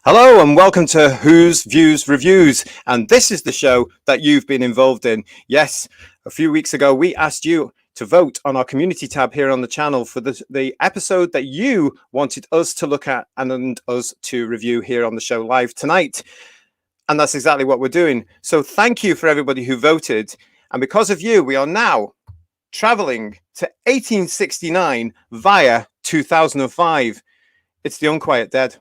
Hello and welcome to Who's Views Reviews, and this is the show that you've been involved in. Yes, a few weeks ago we asked you to vote on our community tab here on the channel for the episode that you wanted us to look at and us to review here on the show live tonight. And that's exactly what we're doing. So thank you for everybody who voted. And because of you, we are now traveling to 1869 via 2005. It's the Unquiet Dead.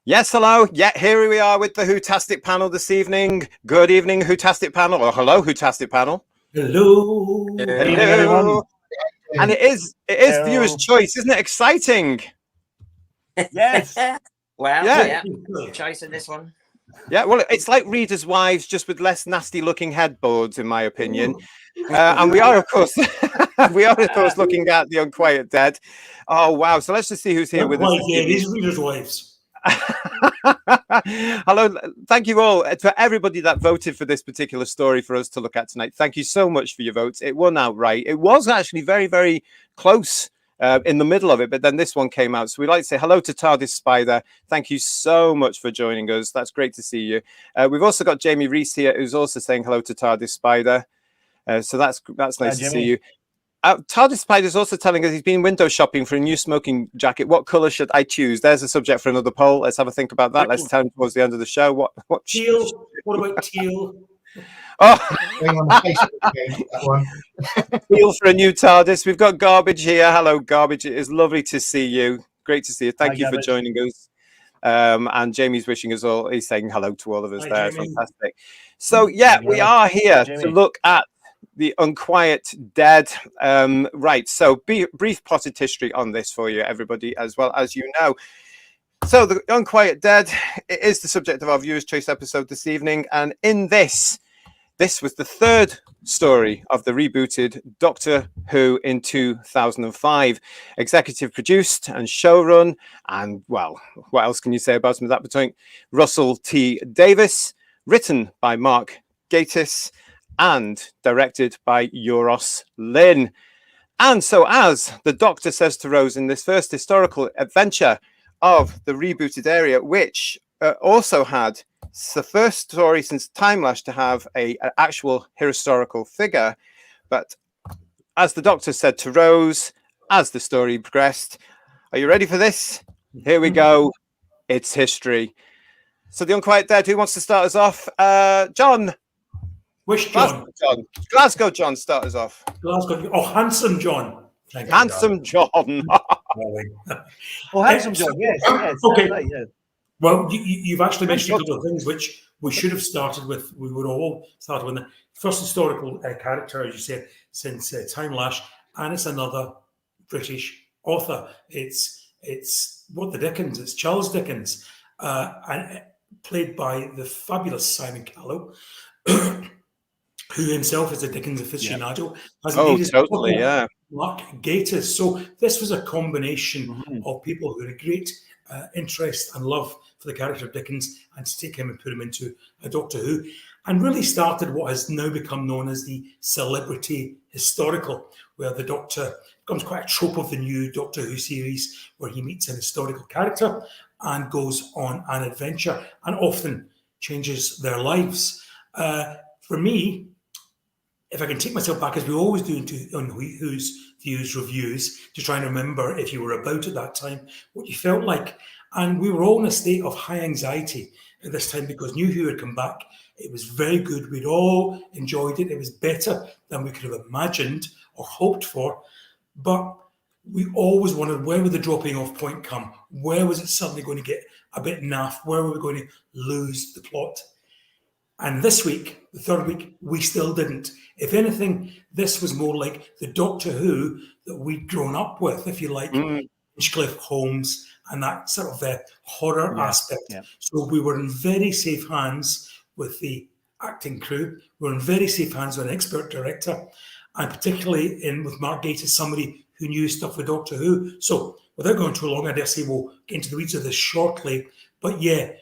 Yes, hello. Yeah, here we are with the WHOTASTIC panel this evening. Good evening, WHOTASTIc panel, or hello, WHOTASTIc panel. Hello. Hello. And it is viewer's choice, isn't it exciting? Yes. Wow. Yeah. Choice in this one. Yeah, well, it's like Readers' Wives, just with less nasty-looking headboards, in my opinion. And we are, of course, looking at the Unquiet Dead. Oh, wow. So let's just see who's here with us. Yeah, these are Readers' Wives. Hello, thank you all for everybody that voted for this particular story for us to look at tonight. Thank you so much for your votes. It won outright. It was actually very, very close in the middle of it, but then this one came out. So we'd like to say hello to TARDIS Spider. Thank you so much for joining us. That's great to see you. We've also got Jamie Reese here, who's also saying hello to TARDIS Spider. So that's nice to see you. TARDIS Spider is also telling us he's been window shopping for a new smoking jacket. What colour should I choose? There's a subject for another poll. Let's have a think about that. Let's tell him towards the end of the show. What teal? What about teal? Oh, teal for a new TARDIS. We've got Garbage here. Hello, Garbage. It is lovely to see you. Great to see you. Thank you for joining us. And Jamie's wishing us all. He's saying hello to all of us there. Jamie. Fantastic. So yeah, we are here to look at the Unquiet Dead. Right, so brief potted history on this for you, everybody, as well as you know. So the Unquiet Dead is the subject of our Viewer's Choice episode this evening, and in this was the third story of the rebooted Doctor Who in 2005, executive produced and showrun, and well, what else can you say about him at that point? Russell T. Davies, written by Mark Gatiss, and directed by Euros Lyn. And so as the Doctor says to Rose in this first historical adventure of the rebooted area, which also had the first story since Timelash to have an actual historical figure. But as the Doctor said to Rose, as the story progressed, are you ready for this? Here we go. It's history. So the Unquiet Dead, who wants to start us off? John. Which John? Glasgow John, start us off. Glasgow. Oh, Handsome John. Handsome John. Oh, Handsome John, yes. Okay. Right, yeah. Well, you've actually mentioned a couple of things which we should have started with. We would all start with the first historical character, as you said, since Timelash, and it's another British author. It's Dickens. It's Charles Dickens, and played by the fabulous Simon Callow, who himself is a Dickens aficionado. Totally, yeah. Mark Gatiss. So this was a combination of people who had a great interest and love for the character of Dickens, and to take him and put him into a Doctor Who, and really started what has now become known as the celebrity historical, where the Doctor becomes quite a trope of the new Doctor Who series, where he meets an historical character and goes on an adventure, and often changes their lives. For me, if I can take myself back, as we always do on Who's Views Reviews, to try and remember, if you were about at that time, what you felt like. And we were all in a state of high anxiety at this time because New Who had come back. It was very good. We'd all enjoyed it. It was better than we could have imagined or hoped for. But we always wondered, where would the dropping off point come? Where was it suddenly going to get a bit naff? Where were we going to lose the plot? And this week, the third week, we still didn't. If anything, this was more like the Doctor Who that we'd grown up with, if you like, Hinchcliffe Holmes and that sort of horror aspect. Yeah. So we were in very safe hands with the acting crew. We're in very safe hands with an expert director, and particularly with Mark Gatiss, somebody who knew stuff with Doctor Who. So without going too long, I dare say we'll get into the weeds of this shortly. But yeah,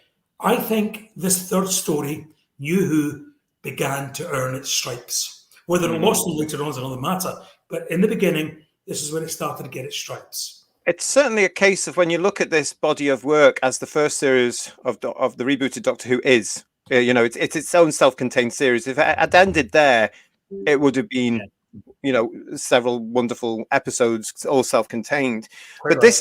I think this third story, New Who, began to earn its stripes. Whether it lost them later on is another matter. But in the beginning, this is when it started to get its stripes. It's certainly a case of when you look at this body of work as the first series of the rebooted Doctor Who is, you know, it's its own self-contained series. If it had ended there, it would have been, you know, several wonderful episodes, all self-contained. But this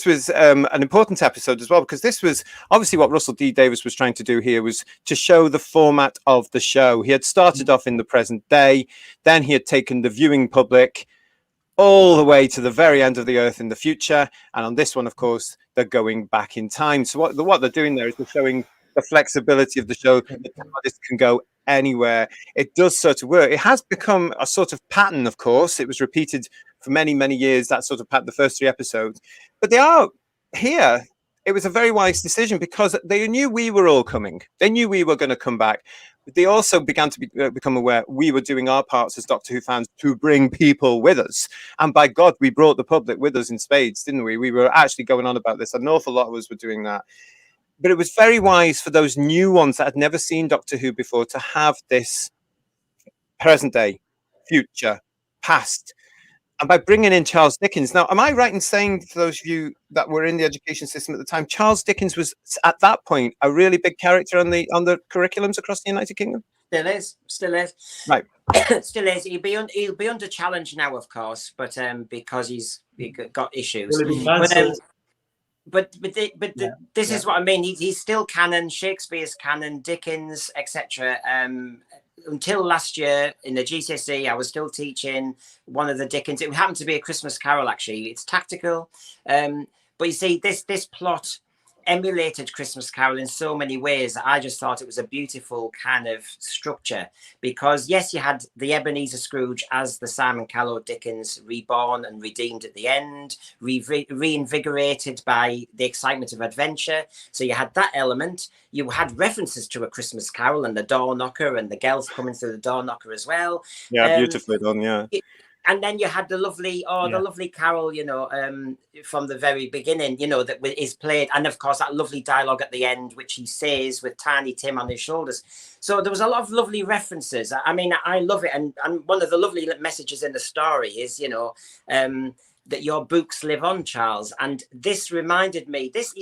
was an important episode as well, because this was obviously what Russell D Davies was trying to do here, was to show the format of the show. He had started off in the present day, then he had taken the viewing public all the way to the very end of the earth in the future, and on this one, of course, they're going back in time. So what they're doing there is they're showing the flexibility of the show. The TARDIS can go anywhere. It does sort of work. It has become a sort of pattern, of course. It was repeated for many, many years, that sort of pattern, the first 3 episodes. But they are here. It was a very wise decision because they knew we were all coming. They knew we were going to come back. But they also began to become aware we were doing our parts as Doctor Who fans to bring people with us. And by God, we brought the public with us in spades, didn't we? We were actually going on about this. An awful lot of us were doing that. But it was very wise for those new ones that had never seen Doctor Who before to have this present day, future, past. And by bringing in Charles Dickens. Now, am I right in saying, for those of you that were in the education system at the time, Charles Dickens was at that point a really big character on the curriculums across the United Kingdom? Still is. Right. Still is. He'll be under challenge now, of course, but because he's got issues. But this is what I mean. He's still canon. Shakespeare's canon. Dickens, etc. Until last year in the GCSE, I was still teaching one of the Dickens. It happened to be A Christmas Carol, actually. It's tactical, but you see, this plot emulated Christmas Carol in so many ways. I just thought it was a beautiful kind of structure, because yes, you had the Ebenezer Scrooge as the Simon Callow Dickens, reborn and redeemed at the end, reinvigorated by the excitement of adventure. So you had that element. You had references to A Christmas Carol and the door knocker and the girls coming through the door knocker as well. Yeah, beautifully done. Yeah. And then you had the lovely, the lovely carol, you know, from the very beginning, you know, that is played. And of course, that lovely dialogue at the end, which he says with Tiny Tim on his shoulders. So there was a lot of lovely references. I mean, I love it. And one of the lovely messages in the story is, you know, that your books live on, Charles. And this reminded me, this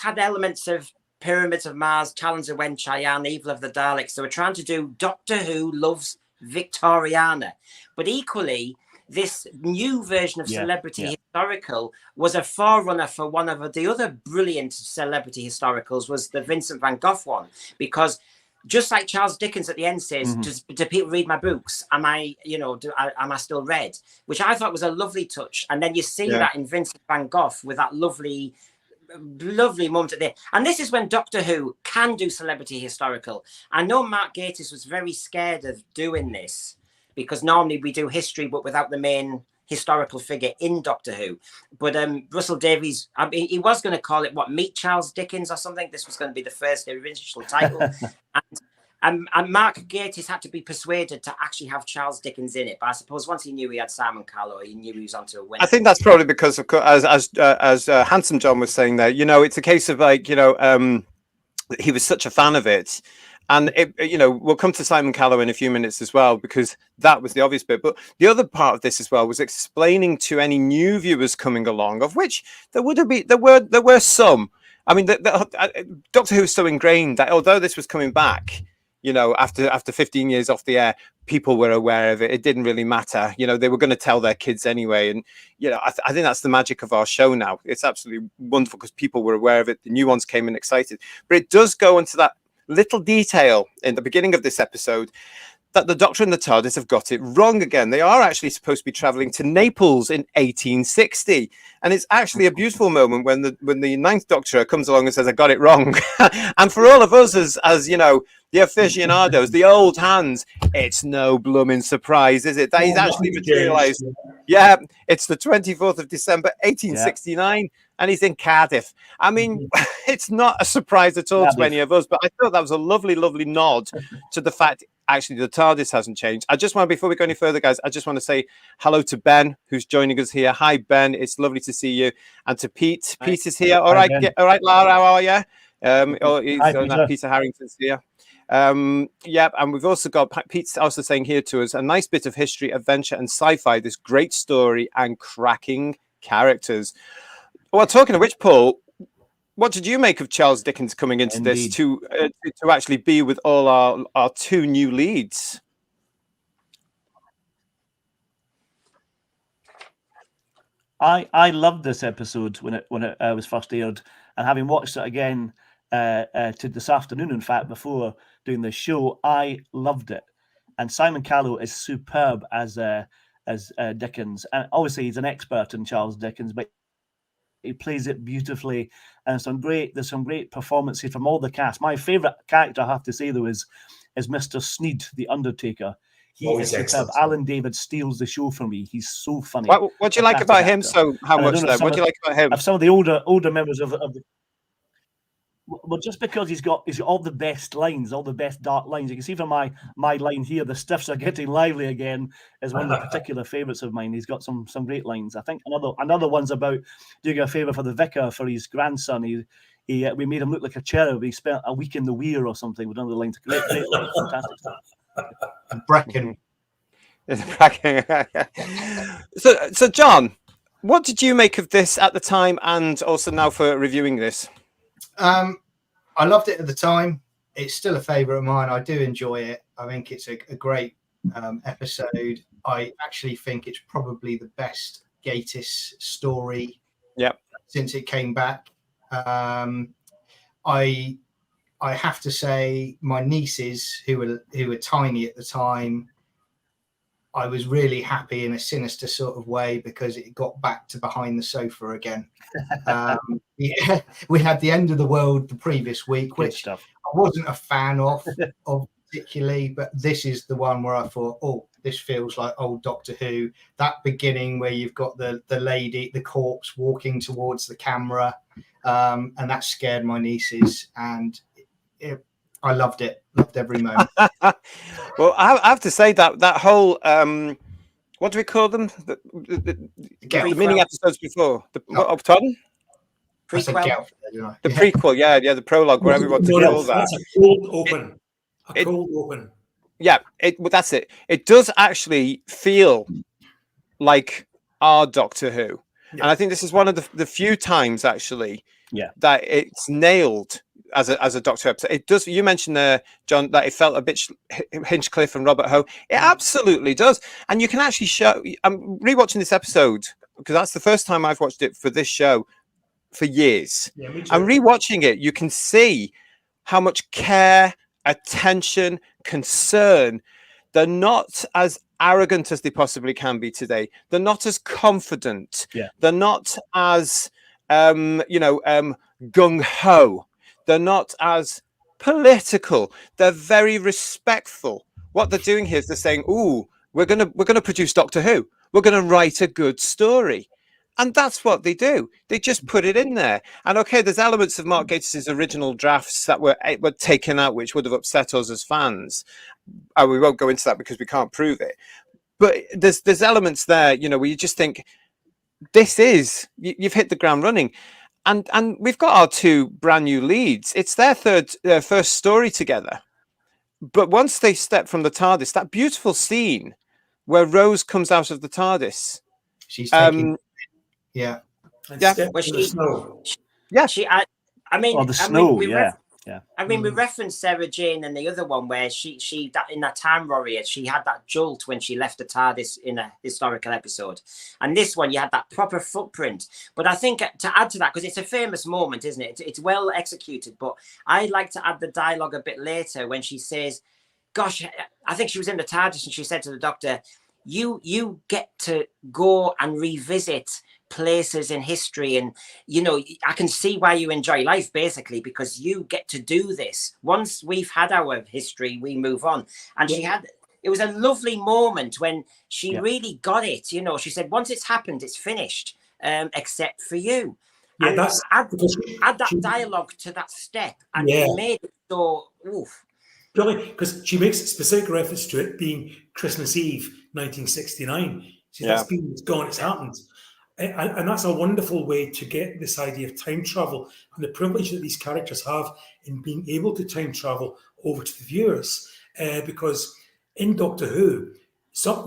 had elements of Pyramids of Mars, Challenge of Wen Cheyenne, Evil of the Daleks. So we're trying to do Doctor Who loves Victoriana, but equally this new version of Celebrity Historical was a forerunner for one of the other brilliant Celebrity Historicals, was the Vincent van Gogh one, because just like Charles Dickens at the end says, do people read my books? Am I, you know, am I still read? Which I thought was a lovely touch. And then you see that in Vincent van Gogh with that lovely moment at the end. And this is when Doctor Who can do Celebrity Historical. I know Mark Gatiss was very scared of doing this, because normally we do history but without the main historical figure in Doctor Who. But Russell Davies, I mean, he was going to call it Meet Charles Dickens or something. This was going to be the first original title. And Mark Gatiss had to be persuaded to actually have Charles Dickens in it. But I suppose once he knew he had Simon Callow, he knew he was onto a winner. I think that's probably because, of course, as Handsome John was saying there, you know, it's a case of like, you know, he was such a fan of it. And, you know, we'll come to Simon Callow in a few minutes as well, because that was the obvious bit. But the other part of this as well was explaining to any new viewers coming along, of which there were some. I mean, Doctor Who is so ingrained that although this was coming back, you know, after 15 years off the air, people were aware of it. It didn't really matter. You know, they were going to tell their kids anyway. And, you know, I think that's the magic of our show now. It's absolutely wonderful because people were aware of it. The new ones came in excited. But it does go into that little detail in the beginning of this episode that the Doctor and the TARDIS have got it wrong again. They are actually supposed to be traveling to Naples in 1860. And it's actually a beautiful moment when the Ninth Doctor comes along and says, I got it wrong. And for all of us as you know, the aficionados, the old hands, it's no blooming surprise, is it? That he's actually materialized. Yeah, it's the 24th of December, 1869, and he's in Cardiff. I mean, it's not a surprise at all to any of us, but I thought that was a lovely, lovely nod to the fact, actually, the TARDIS hasn't changed. I just want, before we go any further, guys, I just want to say hello to Ben, who's joining us here. Hi, Ben. It's lovely to see you. And to Pete. Hi. Pete is here. All right, all right, Lara, how are you? Peter Harrington's here. Yeah, and we've also got Pete's also saying here to us, a nice bit of history, adventure, and sci-fi. This great story and cracking characters. Well, talking of which, Paul, what did you make of Charles Dickens coming into this to actually be with all our two new leads? I loved this episode when it was first aired, and having watched it again to this afternoon, in fact, before doing the show, I loved it. And Simon Callow is superb as Dickens, and obviously he's an expert in Charles Dickens, but he plays it beautifully, and there's some great performances from all the cast. My favourite character, I have to say, though, is Mr. Sneed, the Undertaker. He is superb. Alan David steals the show for me. He's so funny. What do you like about him? So how much then? What do you like about him? Some of the older members of the. Well, just because he's got all the best lines, all the best dark lines. You can see from my line here, the Stiffs Are Getting Lively Again is one of the particular favourites of mine. He's got some great lines. I think another one's about doing a favour for the vicar for his grandson. We made him look like a cherub. He spent a week in the weir or something with one of the lines. Great lines, fantastic stuff. Bracken. So John, what did you make of this at the time and also now for reviewing this? I loved it at the time. It's still a favourite of mine. I do enjoy it. I think it's a great episode. I actually think it's probably the best Gatiss story since it came back. I have to say, my nieces, who were tiny at the time, I was really happy in a sinister sort of way because it got back to behind the sofa again. We had the End of the World the previous week, which I wasn't a fan of particularly, but this is the one where I thought, oh, this feels like old Doctor Who. That beginning where you've got the lady, the corpse walking towards the camera, and that scared my nieces, and I loved it. Loved every moment. Well, I have to say that whole what do we call them? The mini episodes before. Pardon? Prequel. The prequel, yeah, the prologue, whatever you want to call that. That's a cold open. Cold open. Yeah, that's it. It does actually feel like our Doctor Who, and I think this is one of the few times actually that it's nailed as a Doctor Who episode. It does. You mentioned there, John, that it felt a bit Hinchcliffe and Robert Howe. It absolutely does, and you can actually show. I'm rewatching this episode because that's the first time I've watched it for this show for years. Yeah, me too. And rewatching it, you can see how much care, attention, concern. They're not as arrogant as they possibly can be today. They're not as confident. Yeah. They're not as gung ho. They're not as political. They're very respectful. What they're doing here is they're saying, "Ooh, we're gonna produce Doctor Who. We're gonna write a good story." And that's what they do. They just put it in there. And okay, there's elements of Mark Gatiss's original drafts that were taken out, which would have upset us as fans. We won't go into that because we can't prove it. But there's elements there, where you just think, you've hit the ground running. And we've got our two brand new leads. It's their first story together. But once they step from the TARDIS, that beautiful scene where Rose comes out of the TARDIS. She's taking... Yeah. Was she? Yeah. I mean, the snow. We referenced Sarah Jane and the other one where she in that Time Warrior, she had that jolt when she left the TARDIS in a historical episode, and this one you had that proper footprint. But I think to add to that, because it's a famous moment, isn't it? It's well executed. But I'd like to add the dialogue a bit later when she says, "Gosh, I think she was in the TARDIS and she said to the Doctor, you get to go and revisit places in history, and you know, I can see why you enjoy life, basically, because you get to do this. Once we've had our history, we move on. And it was a lovely moment when she really got it. You know, she said, once it's happened, it's finished, except for you. Yeah, and that's add that dialogue to that step, and it made it so oof. Really, because she makes specific reference to it being Christmas Eve, 1969. She says, it's gone, it's happened. And that's a wonderful way to get this idea of time travel and the privilege that these characters have in being able to time travel over to the viewers. Because in Doctor Who,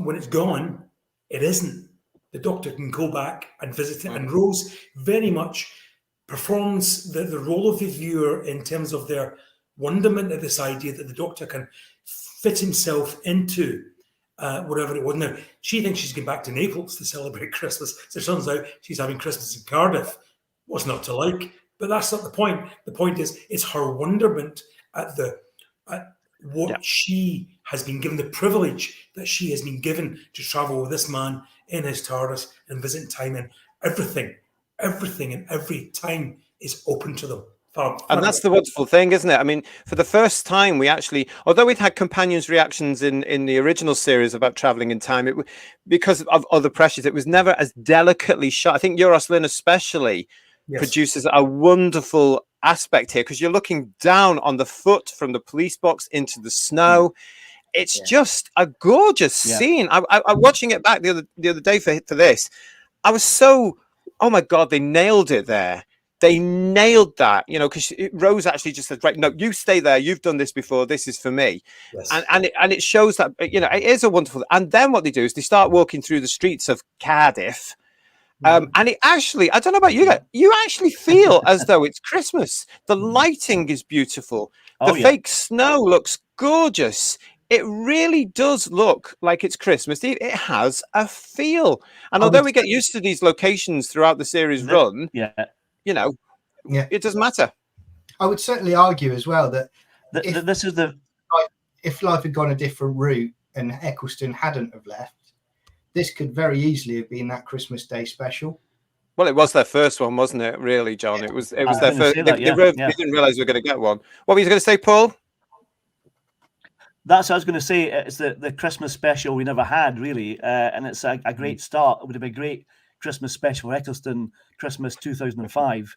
when it's gone, it isn't. The Doctor can go back and visit it. And Rose very much performs the role of the viewer in terms of their wonderment at this idea that the Doctor can fit himself into whatever it was. Now, she thinks she's going back to Naples to celebrate Christmas. So it turns out she's having Christmas in Cardiff. What's not to like? But that's not the point. The point is, it's her wonderment at what she has been given, the privilege that she has been given to travel with this man in his TARDIS and visit in time, and everything and every time is open to them. And that's the wonderful thing, isn't it? I mean, for the first time, we actually, although we'd had companions' reactions in the original series about traveling in time, because of other pressures, it was never as delicately shot. I think Euros Lyn especially produces a wonderful aspect here, because you're looking down on the foot from the police box into the snow. It's just a gorgeous scene. I'm watching it back the other day for this. I was so, oh my God, they nailed it there. They nailed that, you know, because Rose actually just said, right, no, you stay there. You've done this before. This is for me. Yes. And it shows that, you know, it is a wonderful. And then what they do is they start walking through the streets of Cardiff. And it actually, I don't know about you guys, you actually feel as though it's Christmas. The lighting is beautiful. The fake snow looks gorgeous. It really does look like it's Christmas Eve. It has a feel. And although we get used to these locations throughout the series run, you know, it doesn't matter. I would certainly argue as well that if life had gone a different route and Eccleston hadn't have left, this could very easily have been that Christmas Day special. Well, it was their first one, wasn't it? Really, John? It was their first. They didn't realize we were going to get one. What were you going to say, Paul? That's what I was going to say. It's the Christmas special we never had, really, and it's a great start. It would have been a great Christmas special for Eccleston, Christmas 2005.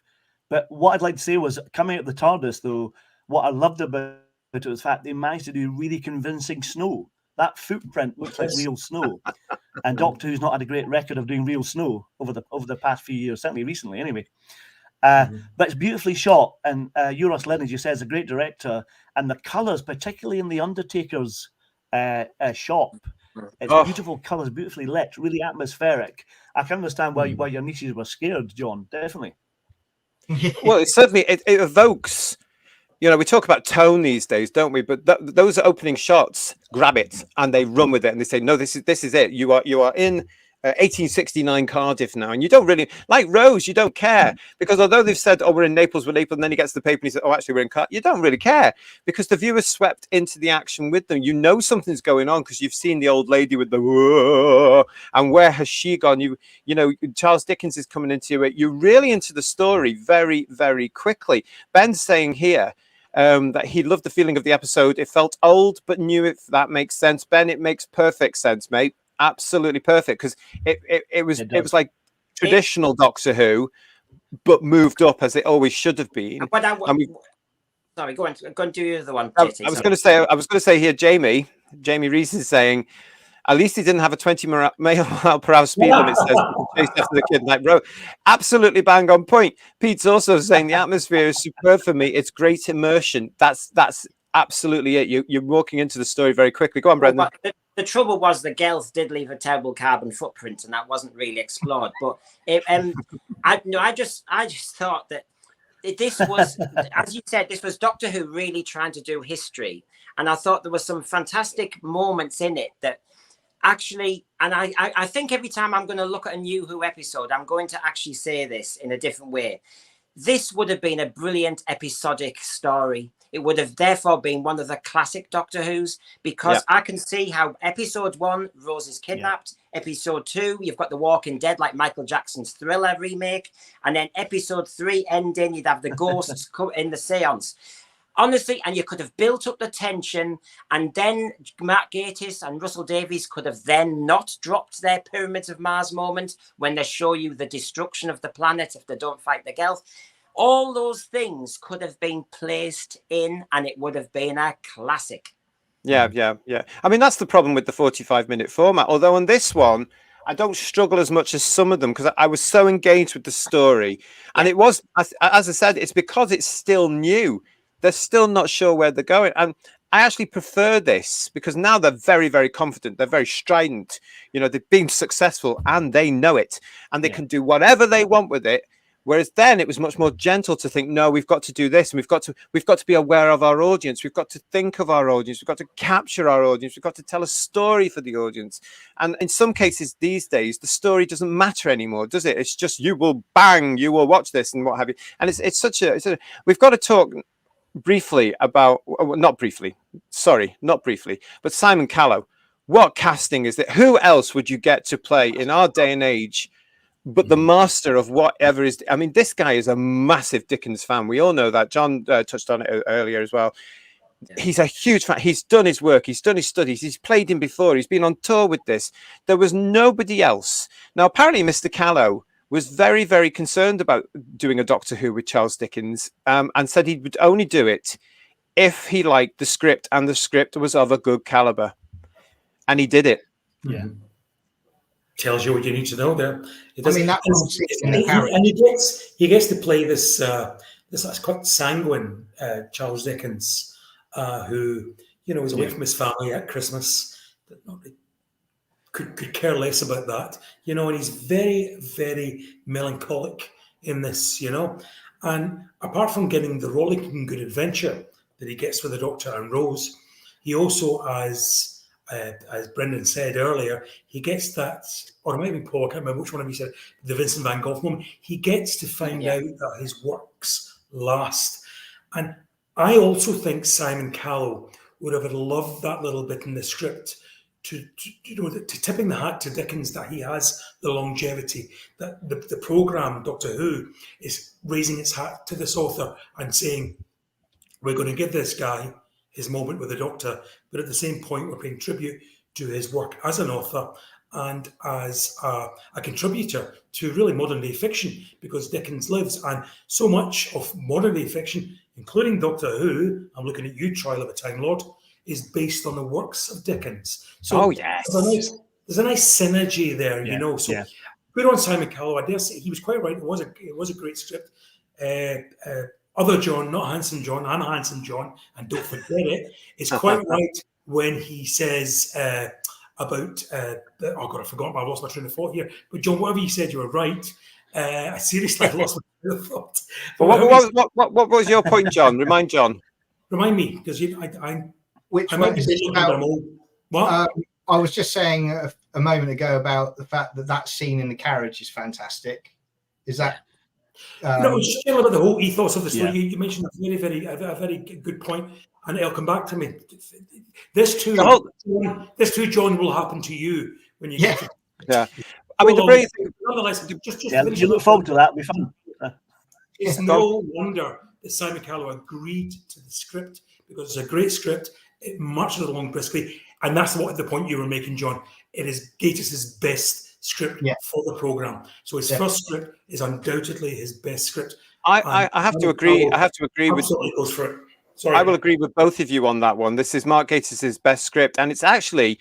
But what I'd like to say was, coming out of the TARDIS, though, what I loved about it was the fact they managed to do really convincing snow. That footprint looks like real snow. And Doctor Who's not had a great record of doing real snow over the past few years, certainly recently anyway. But it's beautifully shot, and Euros Lyn, as you said, is a great director, and the colours, particularly in the Undertaker's shop, it's beautiful colours, beautifully lit, really atmospheric. I can understand why your nieces were scared, John, definitely. Well, it certainly it evokes, you know, we talk about tone these days, don't we? But those opening shots grab it and they run with it, and they say, no, this is it. You are in 1869 Cardiff now, and you don't really, like Rose, you don't care, because although they've said, oh, we're in Naples, and then he gets the paper and he says, oh, actually we're in Cardiff, you don't really care, because the viewer's swept into the action with them. You know something's going on because you've seen the old lady with the whoa, and where has she gone? You know, Charles Dickens is coming into it. You're really into the story very, very quickly. Ben's saying here that he loved the feeling of the episode. It felt old but new, if that makes sense. Ben, it makes perfect sense, mate. Absolutely perfect, because it was like traditional Doctor Who, but moved up as it always should have been. Sorry, go on, do the other one. I was going to say here, Jamie Reese is saying, at least he didn't have a 20 mile per hour speed limit. Says chased after the kid like bro. Absolutely bang on point. Pete's also saying the atmosphere is superb for me. It's great immersion. That's absolutely it. You're walking into the story very quickly. Go on, Brendan. The trouble was the girls did leave a terrible carbon footprint, and that wasn't really explored. But I just thought that this was, as you said, this was Doctor Who really trying to do history, and I thought there were some fantastic moments in it that actually, and I think every time I'm going to look at a new Who episode, I'm going to actually say this in a different way. This would have been a brilliant episodic story. It would have therefore been one of the classic Doctor Who's, because I can see how episode 1, Rose is kidnapped. Episode 2, you've got The Walking Dead, like Michael Jackson's Thriller remake. And then episode 3 ending, you'd have the ghosts in the seance. Honestly, and you could have built up the tension, and then Matt Gatiss and Russell Davies could have then not dropped their Pyramids of Mars moment when they show you the destruction of the planet if they don't fight the Gelth. All those things could have been placed in, and it would have been a classic. Yeah. I mean, that's the problem with the 45-minute format. Although on this one, I don't struggle as much as some of them, because I was so engaged with the story. And it was, as I said, it's because it's still new. They're still not sure where they're going. And I actually prefer this because now they're very, very confident. They're very strident. You know, they've been successful and they know it, and they can do whatever they want with it. Whereas then it was much more gentle to think, no, we've got to do this, and we've got to be aware of our audience. We've got to think of our audience. We've got to capture our audience. We've got to tell a story for the audience. And in some cases these days, the story doesn't matter anymore, does it? It's just you will watch this and what have you. And we've got to talk briefly about, not briefly, but Simon Callow. What casting is it? Who else would you get to play in our day and age but the master of whatever is? I mean, this guy is a massive Dickens fan. We all know that. John touched on it earlier as well. He's a huge fan. He's done his work. He's done his studies. He's played him before. He's been on tour with this. There was nobody else. Now, apparently, Mr. Callow was very, very concerned about doing a Doctor Who with Charles Dickens, and said he would only do it if he liked the script and the script was of a good caliber. And he did it. Yeah. Tells you what you need to know there. I mean, that and he gets to play this quite sanguine Charles Dickens, who, you know, is away from his family at Christmas, but could care less about that, you know, and he's very, very melancholic in this, you know. And apart from getting the rollicking good adventure that he gets with the Doctor and Rose, he also, as Brendan said earlier, he gets that, or it might be Paul, I can't remember which one of you said, the Vincent van Gogh moment. He gets to find out that his works last. And I also think Simon Callow would have loved that little bit in the script to tipping the hat to Dickens, that he has the longevity, that the programme Doctor Who is raising its hat to this author and saying, we're going to give this guy his moment with the Doctor, but at the same point, we're paying tribute to his work as an author and as a contributor to really modern day fiction, because Dickens lives, and so much of modern day fiction, including Doctor Who, I'm looking at you, Trial of a Time Lord, is based on the works of Dickens. So there's a nice synergy there, you know. So good on Simon Callow. I dare say he was quite right. It was a great script. Other John, not Handsome John, and Handsome John, and don't forget it, is quite right when he says about, oh God, I've forgotten, I've lost my train of thought here. But John, whatever you said, you were right. I seriously lost my train of thought. What was your point, John? Remind John. Remind me, because which one is it about? What? I was just saying a moment ago about the fact that scene in the carriage is fantastic. Is that? No, just about the whole ethos of the story. You mentioned a very good point, and it'll come back to me. This too, John, will happen to you when you get to. Yeah, I mean, the great thing. Nonetheless, just you look forward to that. It'll be fun. It's no wonder that Simon Callow agreed to the script, because it's a great script. It marches along briskly, and that's what the point you were making, John. It is Gatiss's best script for the program. So his first script is undoubtedly his best script. I have to agree. I have to agree with. Goes for it. Sorry, I will agree with both of you on that one. This is Mark Gatiss's best script, and it's actually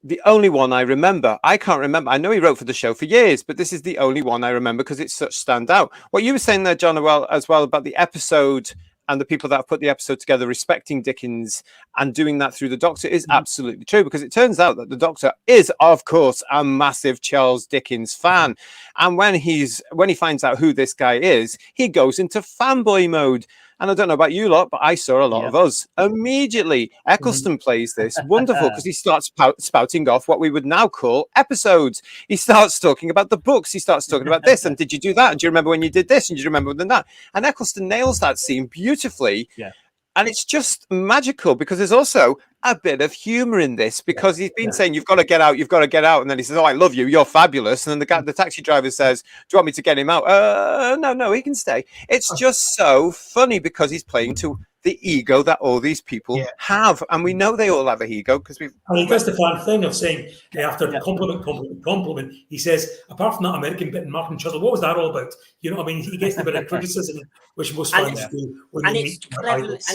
the only one I remember. I can't remember. I know he wrote for the show for years, but this is the only one I remember because it's such standout. What you were saying there, John, as well about the episode and the people that have put the episode together respecting Dickens and doing that through the Doctor is absolutely true, because it turns out that the Doctor is, of course, a massive Charles Dickens fan. And when he finds out who this guy is, he goes into fanboy mode. And I don't know about you lot, but I saw a lot of us immediately. Eccleston plays this wonderful because he starts spouting off what we would now call episodes. He starts talking about the books. He starts talking about this. And did you do that? And do you remember when you did this? And do you remember when that? And Eccleston nails that scene beautifully. Yeah. And it's just magical because there's also a bit of humor in this, because he's been saying, you've got to get out, you've got to get out. And then he says, oh, I love you, you're fabulous. And then the taxi driver says, do you want me to get him out? No, he can stay. It's just so funny because he's playing to the ego that all these people have. And we know they all have an ego because we've... And he does the fun thing of saying, after compliment, he says, apart from that American bit in Martin Chuzzle, what was that all about? You know what I mean? He gets a bit of criticism, which most fans do when they meet idols.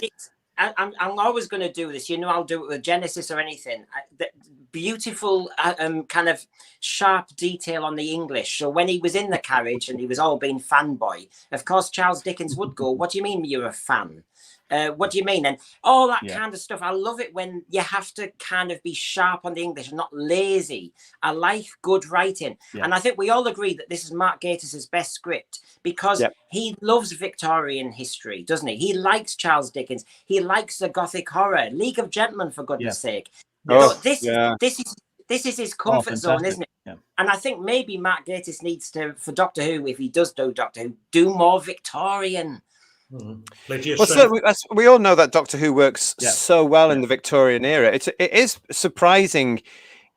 I'm always going to do this. You know, I'll do it with Genesis or anything. The beautiful kind of sharp detail on the English. So when he was in the carriage and he was all being fanboy, of course, Charles Dickens would go, what do you mean you're a fan? What do you mean? And all that kind of stuff. I love it when you have to kind of be sharp on the English and not lazy. I like good writing. And I think we all agree that this is Mark Gatiss' best script because he loves Victorian history, doesn't he? He likes Charles Dickens. He likes the Gothic horror. League of Gentlemen, for goodness sake. So this is his comfort zone, isn't it? Yeah. And I think maybe Mark Gatiss needs to, for Doctor Who, if he does do Doctor Who, do more Victorian. Well, so we all know that Doctor Who works so well in the Victorian era. It is surprising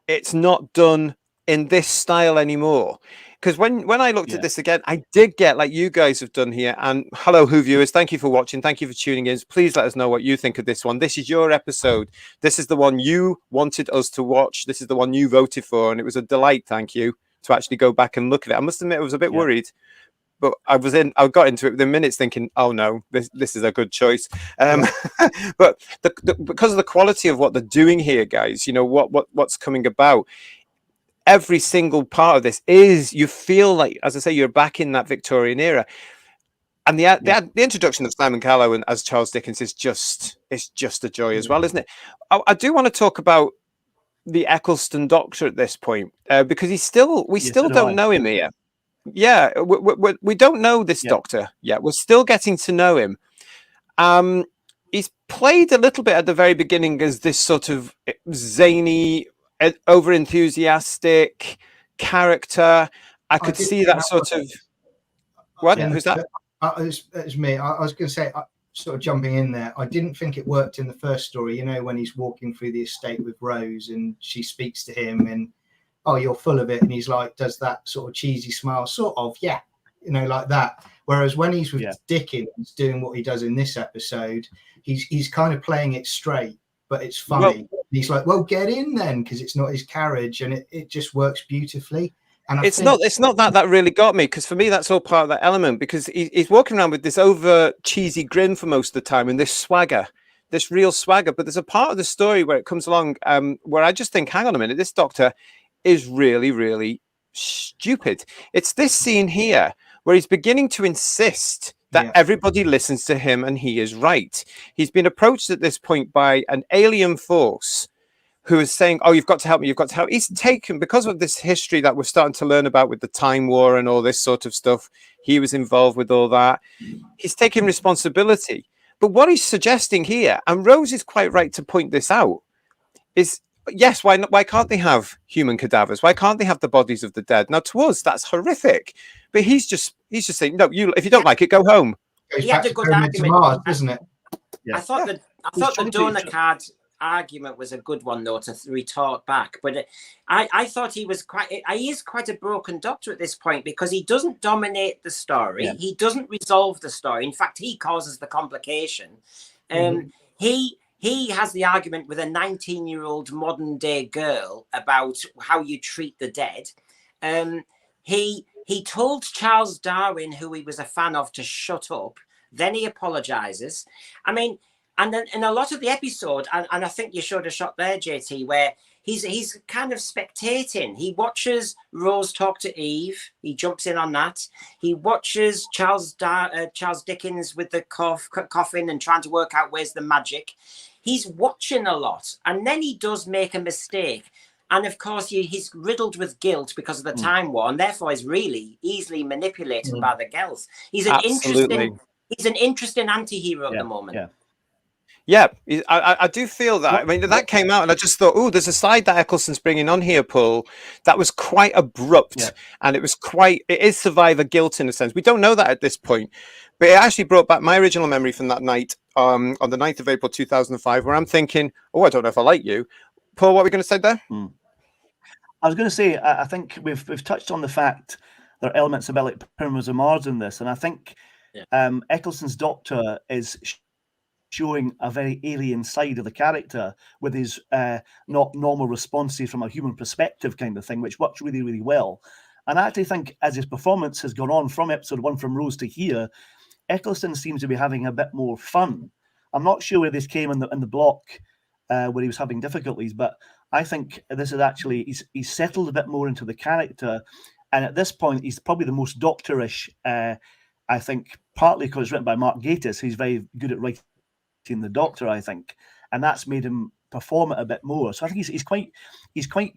it's not done in this style anymore. Because when I looked at this again, I did get, like you guys have done here, and hello, Who viewers, thank you for watching, thank you for tuning in. Please let us know what you think of this one. This is your episode. This is the one you wanted us to watch. This is the one you voted for, and it was a delight, thank you, to actually go back and look at it. I must admit, I was a bit worried. But I got into it within minutes thinking, oh no, this is a good choice. But because of the quality of what they're doing here, guys, you know, what's coming about, every single part of this is, you feel like, as I say, you're back in that Victorian era. And the introduction of Simon Callow and as Charles Dickens is just a joy as well, isn't it? I do want to talk about the Eccleston Doctor at this point, because we still don't know him here. Yeah, we don't know this Doctor yet. We're still getting to know him. He's played a little bit at the very beginning as this sort of zany, over-enthusiastic character. I could see that sort of... What? Who's that? It's me. I was going to say, sort of jumping in there, I didn't think it worked in the first story, you know, when he's walking through the estate with Rose and she speaks to him and, oh, you're full of it. And he's like, does that sort of cheesy smile, sort of, you know, like that. Whereas when he's with Dickens doing what he does in this episode, he's kind of playing it straight, but it's funny. Well, he's like, well, get in then, because it's not his carriage, and it just works beautifully. And it's not that really got me, because for me that's all part of that element, because he's walking around with this over cheesy grin for most of the time and this swagger, this real swagger. But there's a part of the story where it comes along where I just think, hang on a minute, this Doctor is really, really stupid. It's this scene here where he's beginning to insist that everybody listens to him and he is right. He's been approached at this point by an alien force who is saying, oh, you've got to help me, you've got to help. He's taken, because of this history that we're starting to learn about with the Time War and all this sort of stuff, he was involved with all that. He's taking responsibility. But what he's suggesting here, and Rose is quite right to point this out, is, yes, why can't they have human cadavers? Why can't they have the bodies of the dead? Now, to us, that's horrific. But he's just saying, no, if you don't like it, go home. He had a good argument, Mars, isn't it? I thought the donor card argument was a good one, though, to retort back. But I thought he is quite a broken Doctor at this point, because he doesn't dominate the story. Yeah. He doesn't resolve the story. In fact, he causes the complication. He has the argument with a 19-year-old modern day girl about how you treat the dead. He told Charles Darwin, who he was a fan of, to shut up. Then he apologizes. I mean, and then in a lot of the episode, and I think you showed a shot there, JT, where he's kind of spectating. He watches Rose talk to Eve. He jumps in on that. He watches Charles Dickens with the coffin and trying to work out where's the magic. He's watching a lot, and then he does make a mistake. And of course, he's riddled with guilt because of the Time War, and therefore is really easily manipulated by the Gelth. He's an interesting anti-hero at the moment. Yeah, I do feel that. I mean, that came out, and I just thought, oh, there's a side that Eccleston's bringing on here, Paul, that was quite abrupt, and it is survivor guilt in a sense. We don't know that at this point, but it actually brought back my original memory from that night on the 9th of April 2005, where I'm thinking, oh, I don't know if I like you. Paul, what were we going to say there? I was going to say, I think we've touched on the fact there are elements about like Pyramids of Mars in this, and I think Eccleston's Doctor is showing a very alien side of the character with his not normal responses from a human perspective kind of thing, which works really, really well. And I actually think as his performance has gone on from episode 1 from Rose to here, Eccleston seems to be having a bit more fun. I'm not sure where this came in the block where he was having difficulties, but I think this is actually he's settled a bit more into the character, and at this point he's probably the most doctorish. I think partly because it's written by Mark Gatiss, who's very good at writing the Doctor, I think, and that's made him perform it a bit more. So I think he's quite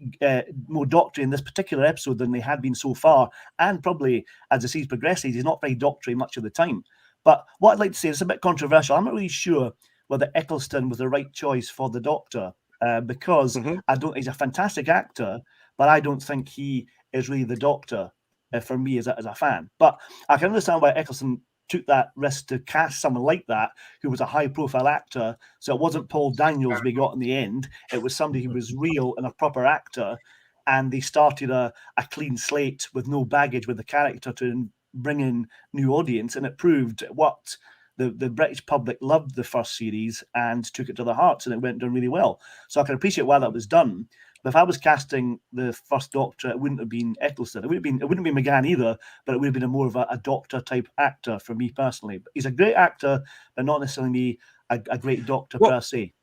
more doctory in this particular episode than they had been so far, and probably as the series progresses, he's not very doctory much of the time. But what I'd like to say is a bit controversial. I'm not really sure whether Eccleston was the right choice for the Doctor because I don't. He's a fantastic actor, but I don't think he is really the Doctor for me as a fan. But I can understand why Eccleston took that risk to cast someone like that who was a high-profile actor. So it wasn't Paul Daniels we got in the end. It was somebody who was real and a proper actor, and they started a clean slate with no baggage with the character to bring in new audience, and it proved what the British public loved the first series and took it to their hearts, and it went down really well. So I can appreciate why that was done. But if I was casting the first Doctor, it wouldn't have been Eccleston. It wouldn't have been McGann either, but it would have been more of a Doctor type actor for me personally. But he's a great actor, but not necessarily a great Doctor per se.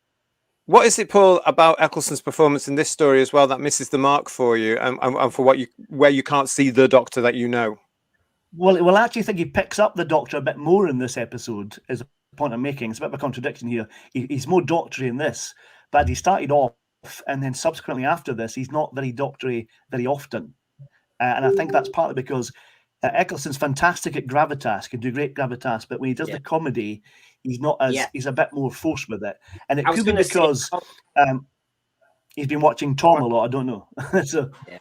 What is it, Paul, about Eccleston's performance in this story as well that misses the mark for you, and for where you can't see the Doctor that you know? Well, I actually think he picks up the Doctor a bit more in this episode, is the point I'm making. It's a bit of a contradiction here. He's more doctory in this, but he started off, and then subsequently after this, he's not very doctory very often. And I think that's partly because Eccleston's fantastic at gravitas, can do great gravitas, but when he does the comedy, he's not as he's a bit more forced with it. And it could be because he's been watching Tom a lot. I don't know. So. Yeah.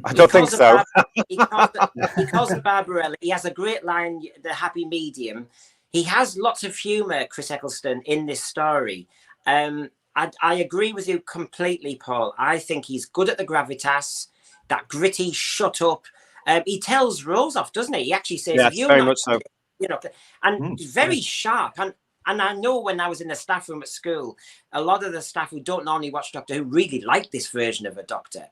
I don't think so. He calls the Barbarella. He has a great line, the happy medium. He has lots of humour, Chris Eccleston, in this story. I agree with you completely, Paul. I think he's good at the gravitas, that gritty, shut up. He tells Rose off, doesn't he? He actually says, yes, very much so. You know, and he's very sharp. And I know when I was in the staff room at school, a lot of the staff who don't normally watch Doctor Who really like this version of a Doctor.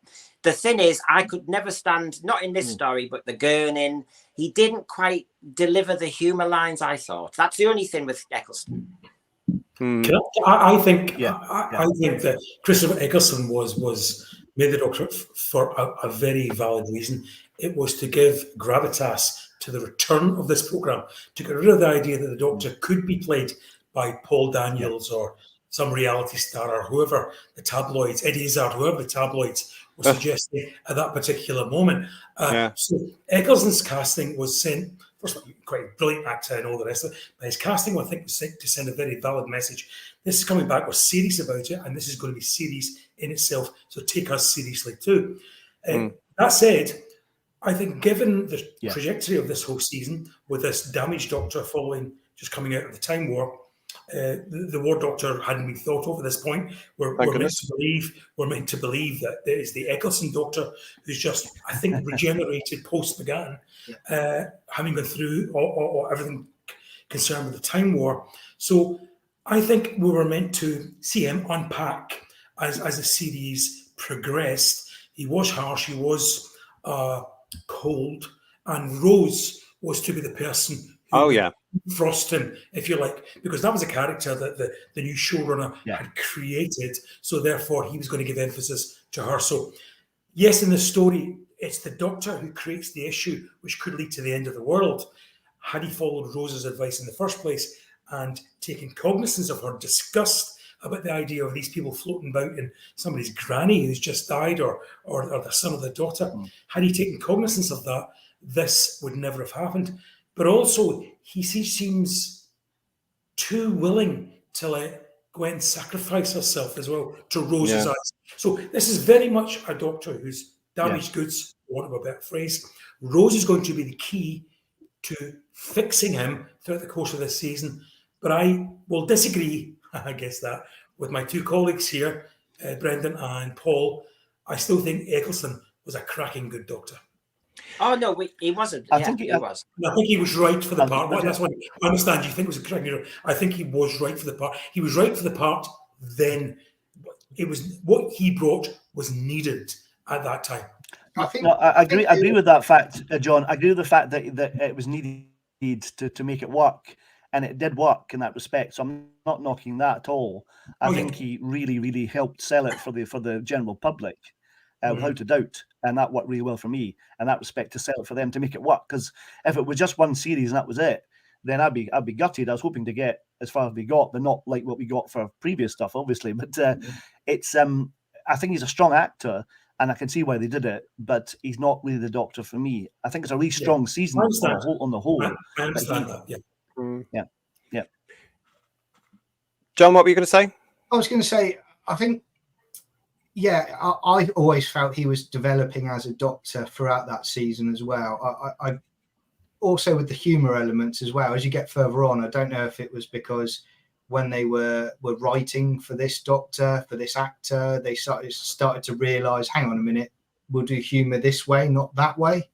The thing is, I could never stand, not in this story, but the Gurning. He didn't quite deliver the humour lines, I thought. That's the only thing with Eccleston. I think that Christopher Eccleston was made the Doctor for a very valid reason. It was to give gravitas to the return of this programme, to get rid of the idea that the Doctor could be played by Paul Daniels or some reality star or whoever the tabloids, Eddie Izzard, whoever the tabloids were suggesting at that particular moment. So Eccleston's casting was sent, first of all, quite a brilliant actor and all the rest of it, but his casting, I think, was sent to send a very valid message. This is coming back, we're serious about it, and this is going to be serious in itself, so take us seriously too. That said, I think given the trajectory of this whole season, with this damaged Doctor following, just coming out of the Time War, the War Doctor hadn't been thought of at this point. We're meant to believe that there is the Eccleston Doctor who's just, I think, regenerated post McGann, having gone through or everything concerned with the Time War. So I think we were meant to see him unpack as the series progressed. He was harsh, he was cold, and Rose was to be the person who frost him, if you like, because that was a character that the new showrunner had created, so therefore he was going to give emphasis to her. So yes, in the story, it's the Doctor who creates the issue which could lead to the end of the world. Had he followed Rose's advice in the first place and taken cognizance of her disgust about the idea of these people floating about in somebody's granny who's just died or the son of the daughter, had he taken cognizance of that, this would never have happened. But also, he seems too willing to let Gwen sacrifice herself as well to Rose's eyes. So this is very much a Doctor who's damaged goods, for want of a better phrase. Rose is going to be the key to fixing him throughout the course of this season. But I will disagree, I guess that, with my two colleagues here, Brendan and Paul. I still think Eccleston was a cracking good doctor. Oh no, he wasn't. I think he was. I think he was right for the part. That's what I understand. You think it was a cracking. I think he was right for the part. He was right for the part. Then it was what he brought was needed at that time. I agree with that fact, John. I agree with the fact that it was needed to make it work, and it did work in that respect. So I'm not knocking that at all. I think he really, really helped sell it for the general public. Without a doubt, and that worked really well for me in that respect, to sell it for them, to make it work. Because if it was just one series and that was it, then I'd be gutted. I was hoping to get as far as we got, but not like what we got for previous stuff, obviously. But it's I think he's a strong actor, and I can see why they did it. But he's not really the Doctor for me. I think it's a really strong season on the whole. I understand that. Yeah. John, what were you going to say? I was going to say, I think. Yeah, I always felt he was developing as a Doctor throughout that season as well. I also with the humour elements as well. As you get further on, I don't know if it was because when they were writing for this Doctor, for this actor, they started to realise, hang on a minute, we'll do humour this way, not that way.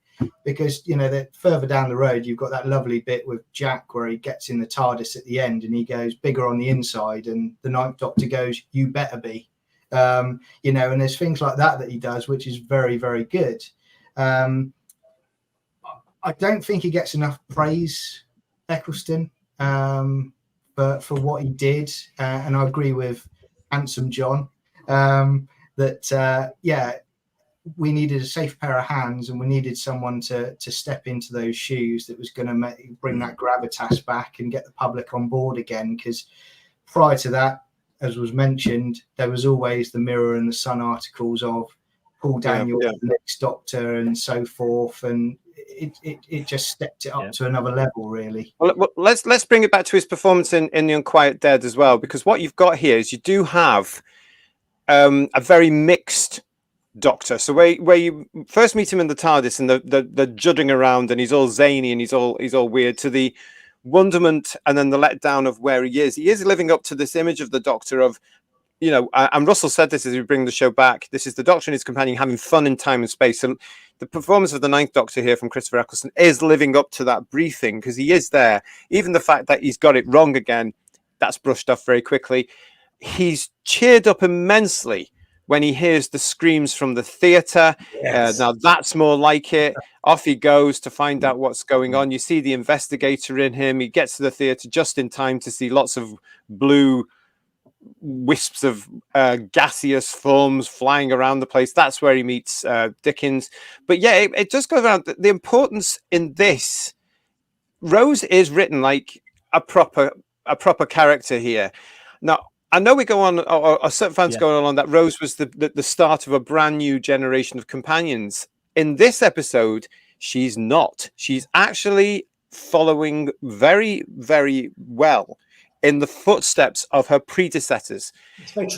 Because, that further down the road, you've got that lovely bit with Jack where he gets in the TARDIS at the end and he goes bigger on the inside, and the Ninth Doctor goes, you better be. And there's things like that he does, which is very, very good. I don't think he gets enough praise, Eccleston, for what he did. And I agree with Handsome John that, we needed a safe pair of hands, and we needed someone to step into those shoes that was going to bring that gravitas back and get the public on board again. Because prior to that, as was mentioned, there was always the Mirror and the Sun articles of Paul Daniel, the next Doctor, and so forth, and it just stepped it up to another level, really. Well, let's bring it back to his performance in the Unquiet Dead as well, because what you've got here is you do have a very mixed Doctor. So where you first meet him in the TARDIS and the judding around, and he's all zany and he's all weird, to the wonderment and then the letdown of where he is living up to this image of the Doctor of, and Russell said this as we bring the show back, this is the Doctor and his companion having fun in time and space. So the performance of the Ninth Doctor here from Christopher Eccleston is living up to that briefing, because he is there. Even the fact that he's got it wrong again, that's brushed off very quickly. He's cheered up immensely when he hears the screams from the theatre. Now that's more like it. Off he goes to find out what's going on. You see the investigator in him. He gets to the theatre just in time to see lots of blue wisps of gaseous forms flying around the place. That's where he meets Dickens. But yeah, it does go around. The importance in this, Rose is written like a proper character here. Now, I know we go on, or certain fans go on that Rose was the start of a brand new generation of companions. In this episode, she's not. She's actually following very, very well in the footsteps of her predecessors.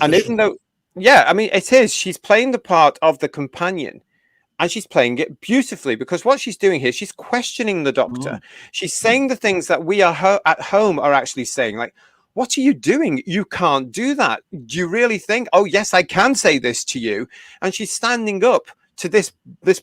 And even though, it is. She's playing the part of the companion, and she's playing it beautifully, because what she's doing here, she's questioning the Doctor. She's saying the things that we are at home are actually saying, like, what are you doing? You can't do that. Do you really think, oh, yes, I can say this to you? And she's standing up to this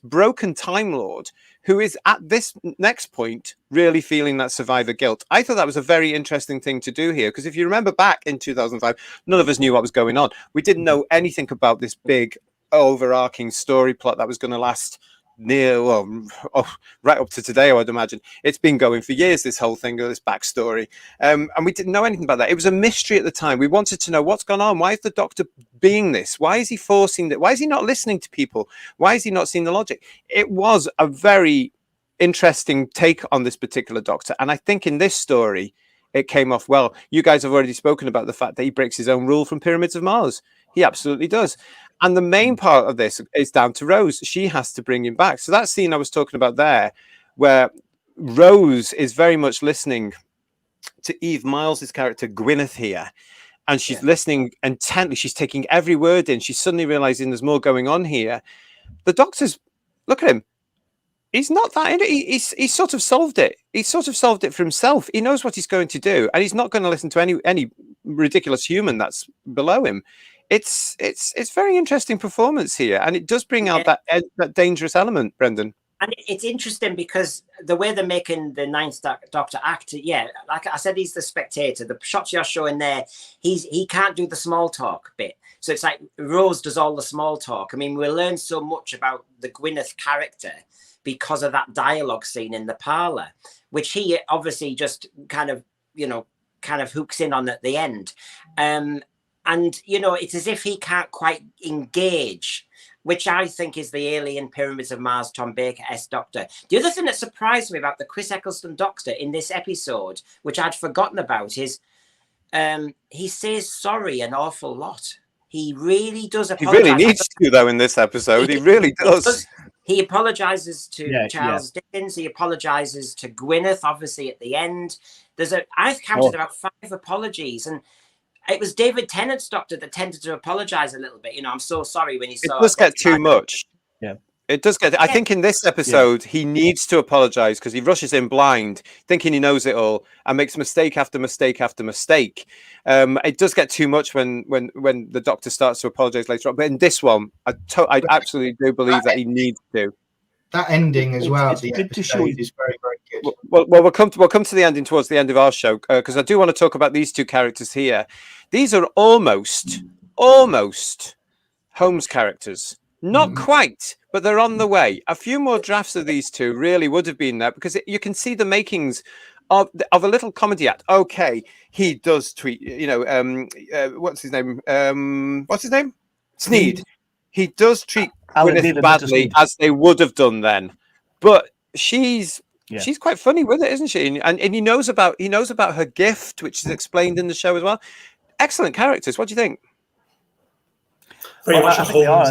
broken Time Lord who is at this next point really feeling that survivor guilt. I thought that was a very interesting thing to do here, because if you remember back in 2005, none of us knew what was going on. We didn't know anything about this big overarching story plot that was going to last right up to today, I would imagine. It's been going for years, this whole thing, this backstory. And we didn't know anything about that. It was a mystery at the time. We wanted to know what's gone on. Why is the Doctor being this? Why is he forcing that? Why is he not listening to people? Why is he not seeing the logic? It was a very interesting take on this particular Doctor. And I think in this story, it came off well. You guys have already spoken about the fact that he breaks his own rule from Pyramids of Mars. He absolutely does. And the main part of this is down to Rose. She has to bring him back. So that scene I was talking about there, where Rose is very much listening to Eve Miles' character, Gwyneth, here. And she's listening intently. She's taking every word in. She's suddenly realizing there's more going on here. The Doctor's, look at him. He's not that. He's sort of solved it. He's sort of solved it for himself. He knows what he's going to do, and he's not going to listen to any ridiculous human that's below him. It's very interesting performance here, and it does bring out that dangerous element, Brendan. And it's interesting because the way they're making the Ninth Doctor act, like I said, he's the spectator. The shots you're showing there, he can't do the small talk bit. So it's like Rose does all the small talk. I mean, we learn so much about the Gwyneth character because of that dialogue scene in the parlor, which he obviously just kind of hooks in on at the end. And, it's as if he can't quite engage, which I think is the Alien Pyramids of Mars, Tom Baker-esque Doctor. The other thing that surprised me about the Chris Eccleston Doctor in this episode, which I'd forgotten about, is he says sorry an awful lot. He really does apologize. He really needs to, though, in this episode. He really does. He apologizes to Charles Dickens. He apologizes to Gwyneth, obviously, at the end. I've counted about 5 apologies, and it was David Tennant's Doctor that tended to apologize a little bit. I'm so sorry when he saw. It does get too much. Yeah. It does get. I think in this episode he needs to apologize because he rushes in blind, thinking he knows it all, and makes mistake after mistake after mistake. It does get too much when the Doctor starts to apologize later on. But in this one, I absolutely do believe that he needs to. That ending as well. It's good to show is very, very good. Well, we'll come to the ending towards the end of our show because I do want to talk about these 2 characters here. These are almost Holmes characters. Not quite, but they're on the way. A few more drafts of these 2 really would have been there because you can see the makings of a little comedy act. Okay, he does tweet. What's his name? Sneed. He does treat Gwyneth badly as they would have done then, but she's quite funny with it, isn't she? And he knows about her gift, which is explained in the show as well. Excellent characters. What do you think? Very much I think they are.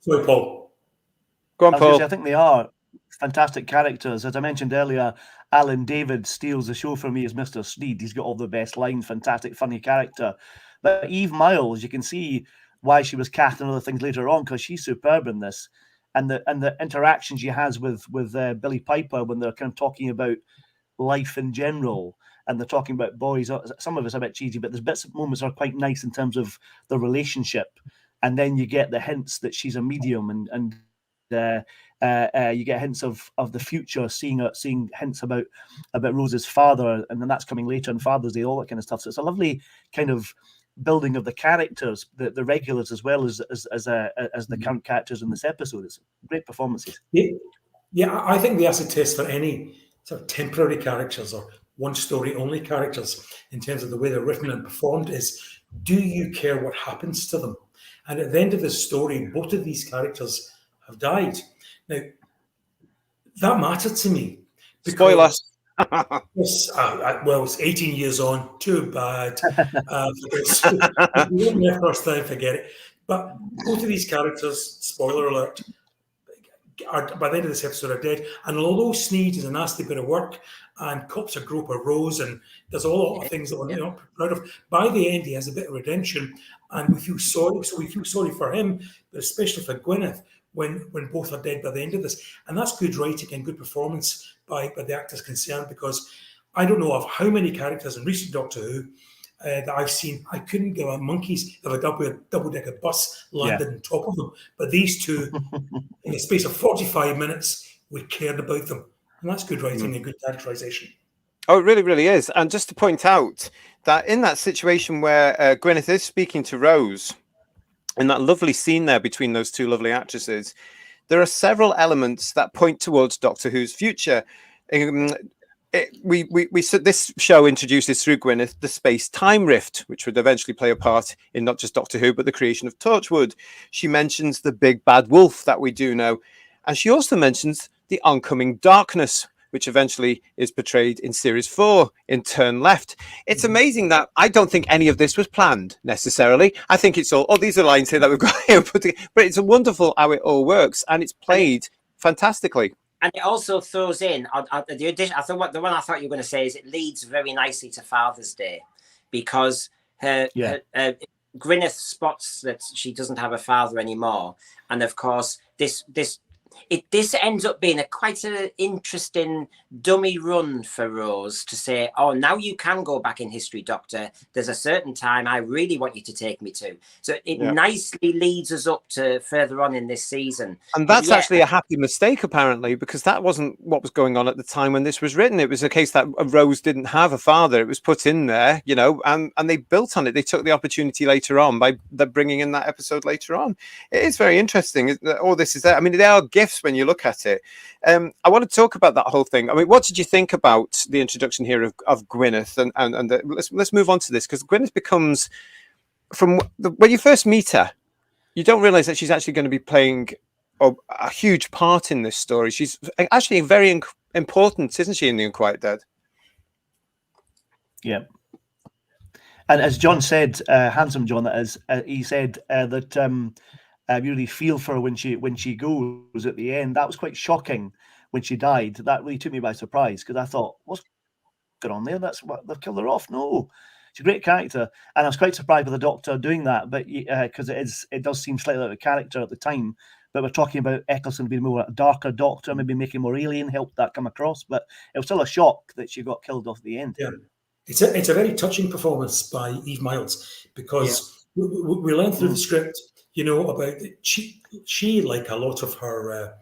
Sorry, Paul. Go on, Paul. I think they are fantastic characters. As I mentioned earlier, Alan David steals the show for me as Mr. Sneed. He's got all the best lines, fantastic, funny character. But Eve Miles, you can see why she was cast and other things later on because she's superb in this. And the interaction she has with Billy Piper when they're kind of talking about life in general. And they're talking about boys. Some of it's a bit cheesy, but there's bits of moments are quite nice in terms of the relationship. And then you get the hints that she's a medium, and you get hints of the future, seeing hints about Rose's father, and then that's coming later on Father's Day, all that kind of stuff. So it's a lovely kind of building of the characters, the regulars as well as the current characters in this episode. It's great performances. Yeah, I think the acid test for any sort of temporary characters or one story only characters in terms of the way they're written and performed is, do you care what happens to them? And at the end of the story, both of these characters have died. Now, that mattered to me. Spoiler. Yes, well, it's 18 years on. Too bad. You won't first time forget it. But both of these characters, spoiler alert, by the end of this episode are dead. And although Sneed is a nasty bit of work and cops a grope of Rose and there's a lot of things that we're not proud of, by the end he has a bit of redemption and we feel sorry. So we feel sorry for him, but especially for Gwyneth when both are dead by the end of this. And that's good writing and good performance by the actors concerned, because I don't know of how many characters in recent Doctor Who that I've seen. I couldn't give a monkeys if a double-decker bus landed on top of them. But these 2, in the space of 45 minutes, we cared about them. And that's good writing and good characterization. Oh, it really, really is. And just to point out that in that situation where Gwyneth is speaking to Rose, in that lovely scene there between those 2 lovely actresses, there are several elements that point towards Doctor Who's future. This show introduces through Gwyneth the space-time rift, which would eventually play a part in not just Doctor Who, but the creation of Torchwood. She mentions the big bad wolf that we do know. And she also mentions the oncoming darkness, which eventually is portrayed in Series 4 in Turn Left. It's amazing that I don't think any of this was planned necessarily. I think it's all, these are lines here that we've got here put together, but it's wonderful how it all works and it's played fantastically. And it also throws in the addition. I thought the one I thought you were going to say is it leads very nicely to Father's Day, because Gwyneth spots that she doesn't have a father anymore, and of course this this ends up being quite an interesting dummy run for Rose to say, oh, now you can go back in history, Doctor. There's a certain time I really want you to take me to. So it nicely leads us up to further on in this season. And that's actually a happy mistake, apparently, because that wasn't what was going on at the time when this was written. It was a case that Rose didn't have a father. It was put in there, you know, and they built on it. They took the opportunity later on by bringing in that episode later on. It is very interesting. All this is there. I mean, there are gifts when you look at it. I want to talk about that whole thing. I mean, what did you think about the introduction here of Gwyneth? And let's move on to this, because Gwyneth becomes, from when you first meet her, you don't realize that she's actually going to be playing a huge part in this story. She's actually very important, isn't she, in The Unquiet Dead? Yeah. And as John said, handsome John, that is, he said that you really feel for her when she goes at the end. That was quite shocking when she died. That really took me by surprise, because I thought, what's going on there? That's what they've killed her off. No, she's a great character, and I was quite surprised with the Doctor doing that. But because it does seem slightly out of character at the time. But we're talking about Eccleston being more a darker Doctor, maybe making more alien, helped that come across. But it was still a shock that she got killed off at the end. Yeah, it's a very touching performance by Eve Miles, because we learned through the script, you know, about she like a lot of her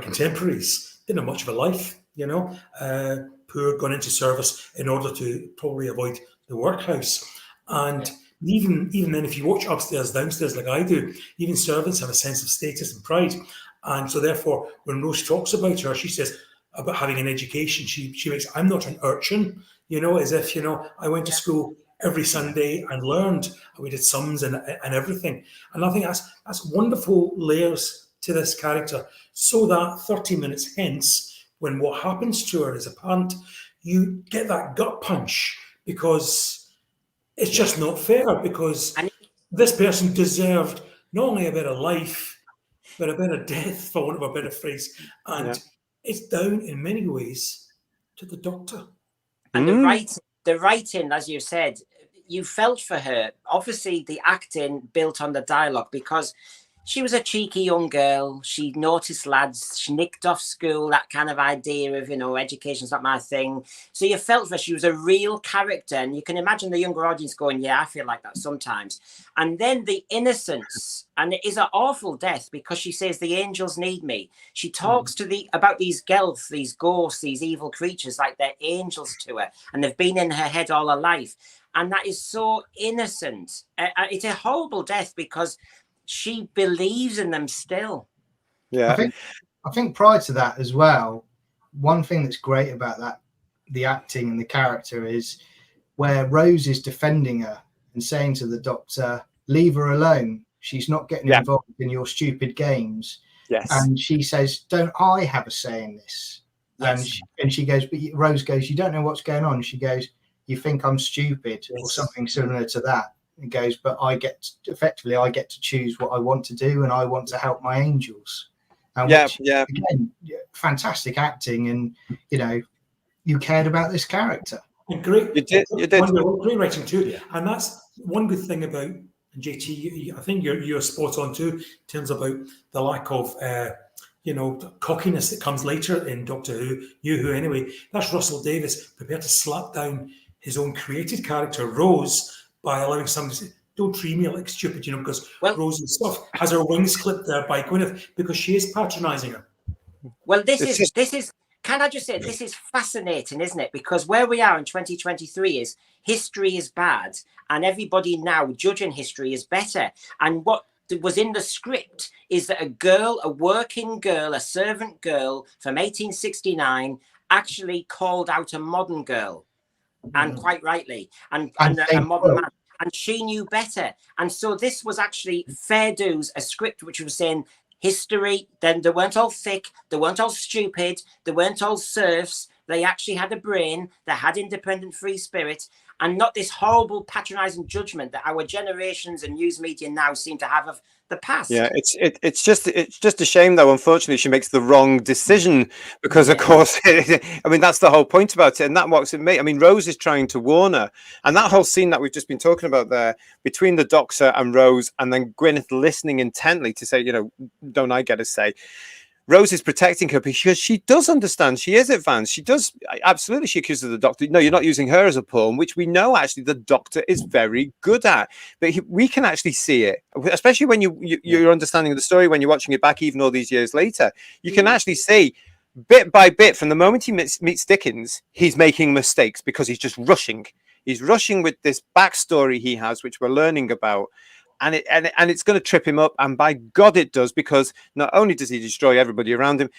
contemporaries didn't have much of a life, you know, poor, gone into service in order to probably avoid the workhouse. And even then, if you watch Upstairs, Downstairs like I do, even servants have a sense of status and pride. And so therefore, when Rose talks about her, she says about having an education, she makes, I'm not an urchin, you know, as if, you know, I went to school every Sunday and learned. We did sums and everything. And I think that's wonderful layers to this character, so that 30 minutes hence, when what happens to her is apparent, you get that gut punch, because it's just not fair, because this person deserved not only a better life, but a better death, for want of a better phrase. And it's down in many ways to the Doctor. And the writing, as you said, you felt for her. Obviously, the acting built on the dialogue, because she was a cheeky young girl. She noticed lads. She nicked off school, that kind of idea of, you know, education's not my thing. So you felt for her. She was a real character. And you can imagine the younger audience going, yeah, I feel like that sometimes. And then the innocence, and it is an awful death, because she says, the angels need me. She talks about these gelths, these ghosts, these evil creatures, like they're angels to her. And they've been in her head all her life. And that is so innocent. It's a horrible death, because she believes in them still. Yeah, I think prior to that as well, one thing that's great about that, the acting and the character, is where Rose is defending her and saying to the Doctor, leave her alone. She's not getting involved in your stupid games. Yes. And she says, don't I have a say in this? Yes. And she goes, but Rose goes, you don't know what's going on. She goes, you think I'm stupid, or something similar to that. It goes, but I get to choose what I want to do, and I want to help my angels. And again, fantastic acting, and you know, you cared about this character. And great, you did. Great writing too, and that's one good thing about JT. I think you're spot on too, in terms about the lack of you know, cockiness that comes later in Doctor Who. New Who anyway. That's Russell Davies prepared to slap down his own created character Rose, by allowing somebody to say, don't treat me like stupid, you know, because Rose and stuff has her wings clipped there by Gwyneth, because she is patronising her. Well, this is, can I just say, this is fascinating, isn't it? Because where we are in 2023 is history is bad, and everybody now judging history is better. And what was in the script is that a working girl, a servant girl from 1869 actually called out a modern girl. And quite rightly, and a modern man, and she knew better. And so this was actually fair dues, a script which was saying history. Then they weren't all thick, they weren't all stupid, they weren't all serfs. They actually had a brain, they had independent free spirit, and not this horrible patronising judgment that our generations and news media now seem to have of the past. Yeah, it's just a shame, though. Unfortunately, she makes the wrong decision, because of course, I mean, that's the whole point about it, and that works in me. I mean, Rose is trying to warn her, and that whole scene that we've just been talking about there between the Doctor and Rose, and then Gwyneth listening intently to say, you know, don't I get a say? Rose is protecting her because she does understand. She is advanced. She does absolutely. She accuses the doctor. No, you're not using her as a pawn, which we know actually the doctor is very good at. But we can actually see it, especially when you're understanding the story when you're watching it back, even all these years later. You can actually see bit by bit from the moment he meets Dickens, he's making mistakes because he's just rushing. He's rushing with this backstory he has, which we're learning about. And it's going to trip him up, and by God it does, because not only does he destroy everybody around him,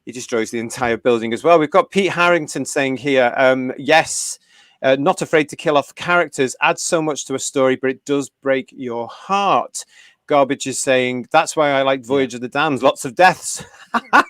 he destroys the entire building as well. We've got Pete Harrington saying here, yes, not afraid to kill off characters, adds so much to a story, but it does break your heart. Garbage is saying, that's why I like Voyage of the Damned, lots of deaths.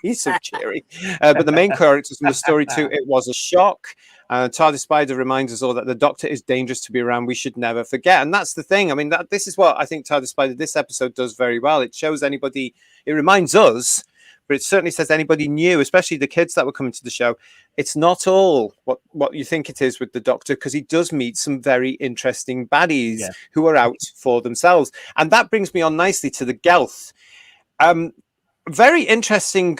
He's so cheery. But the main characters from the story too, it was a shock. TARDIS Spider reminds us all that the Doctor is dangerous to be around. We should never forget. And that's the thing. I mean, this is what I think TARDIS Spider, this episode does very well. It shows anybody, it reminds us, but it certainly says anybody new, especially the kids that were coming to the show, it's not all what you think it is with the Doctor, because he does meet some very interesting baddies who are out for themselves. And that brings me on nicely to the Gelth. Very interesting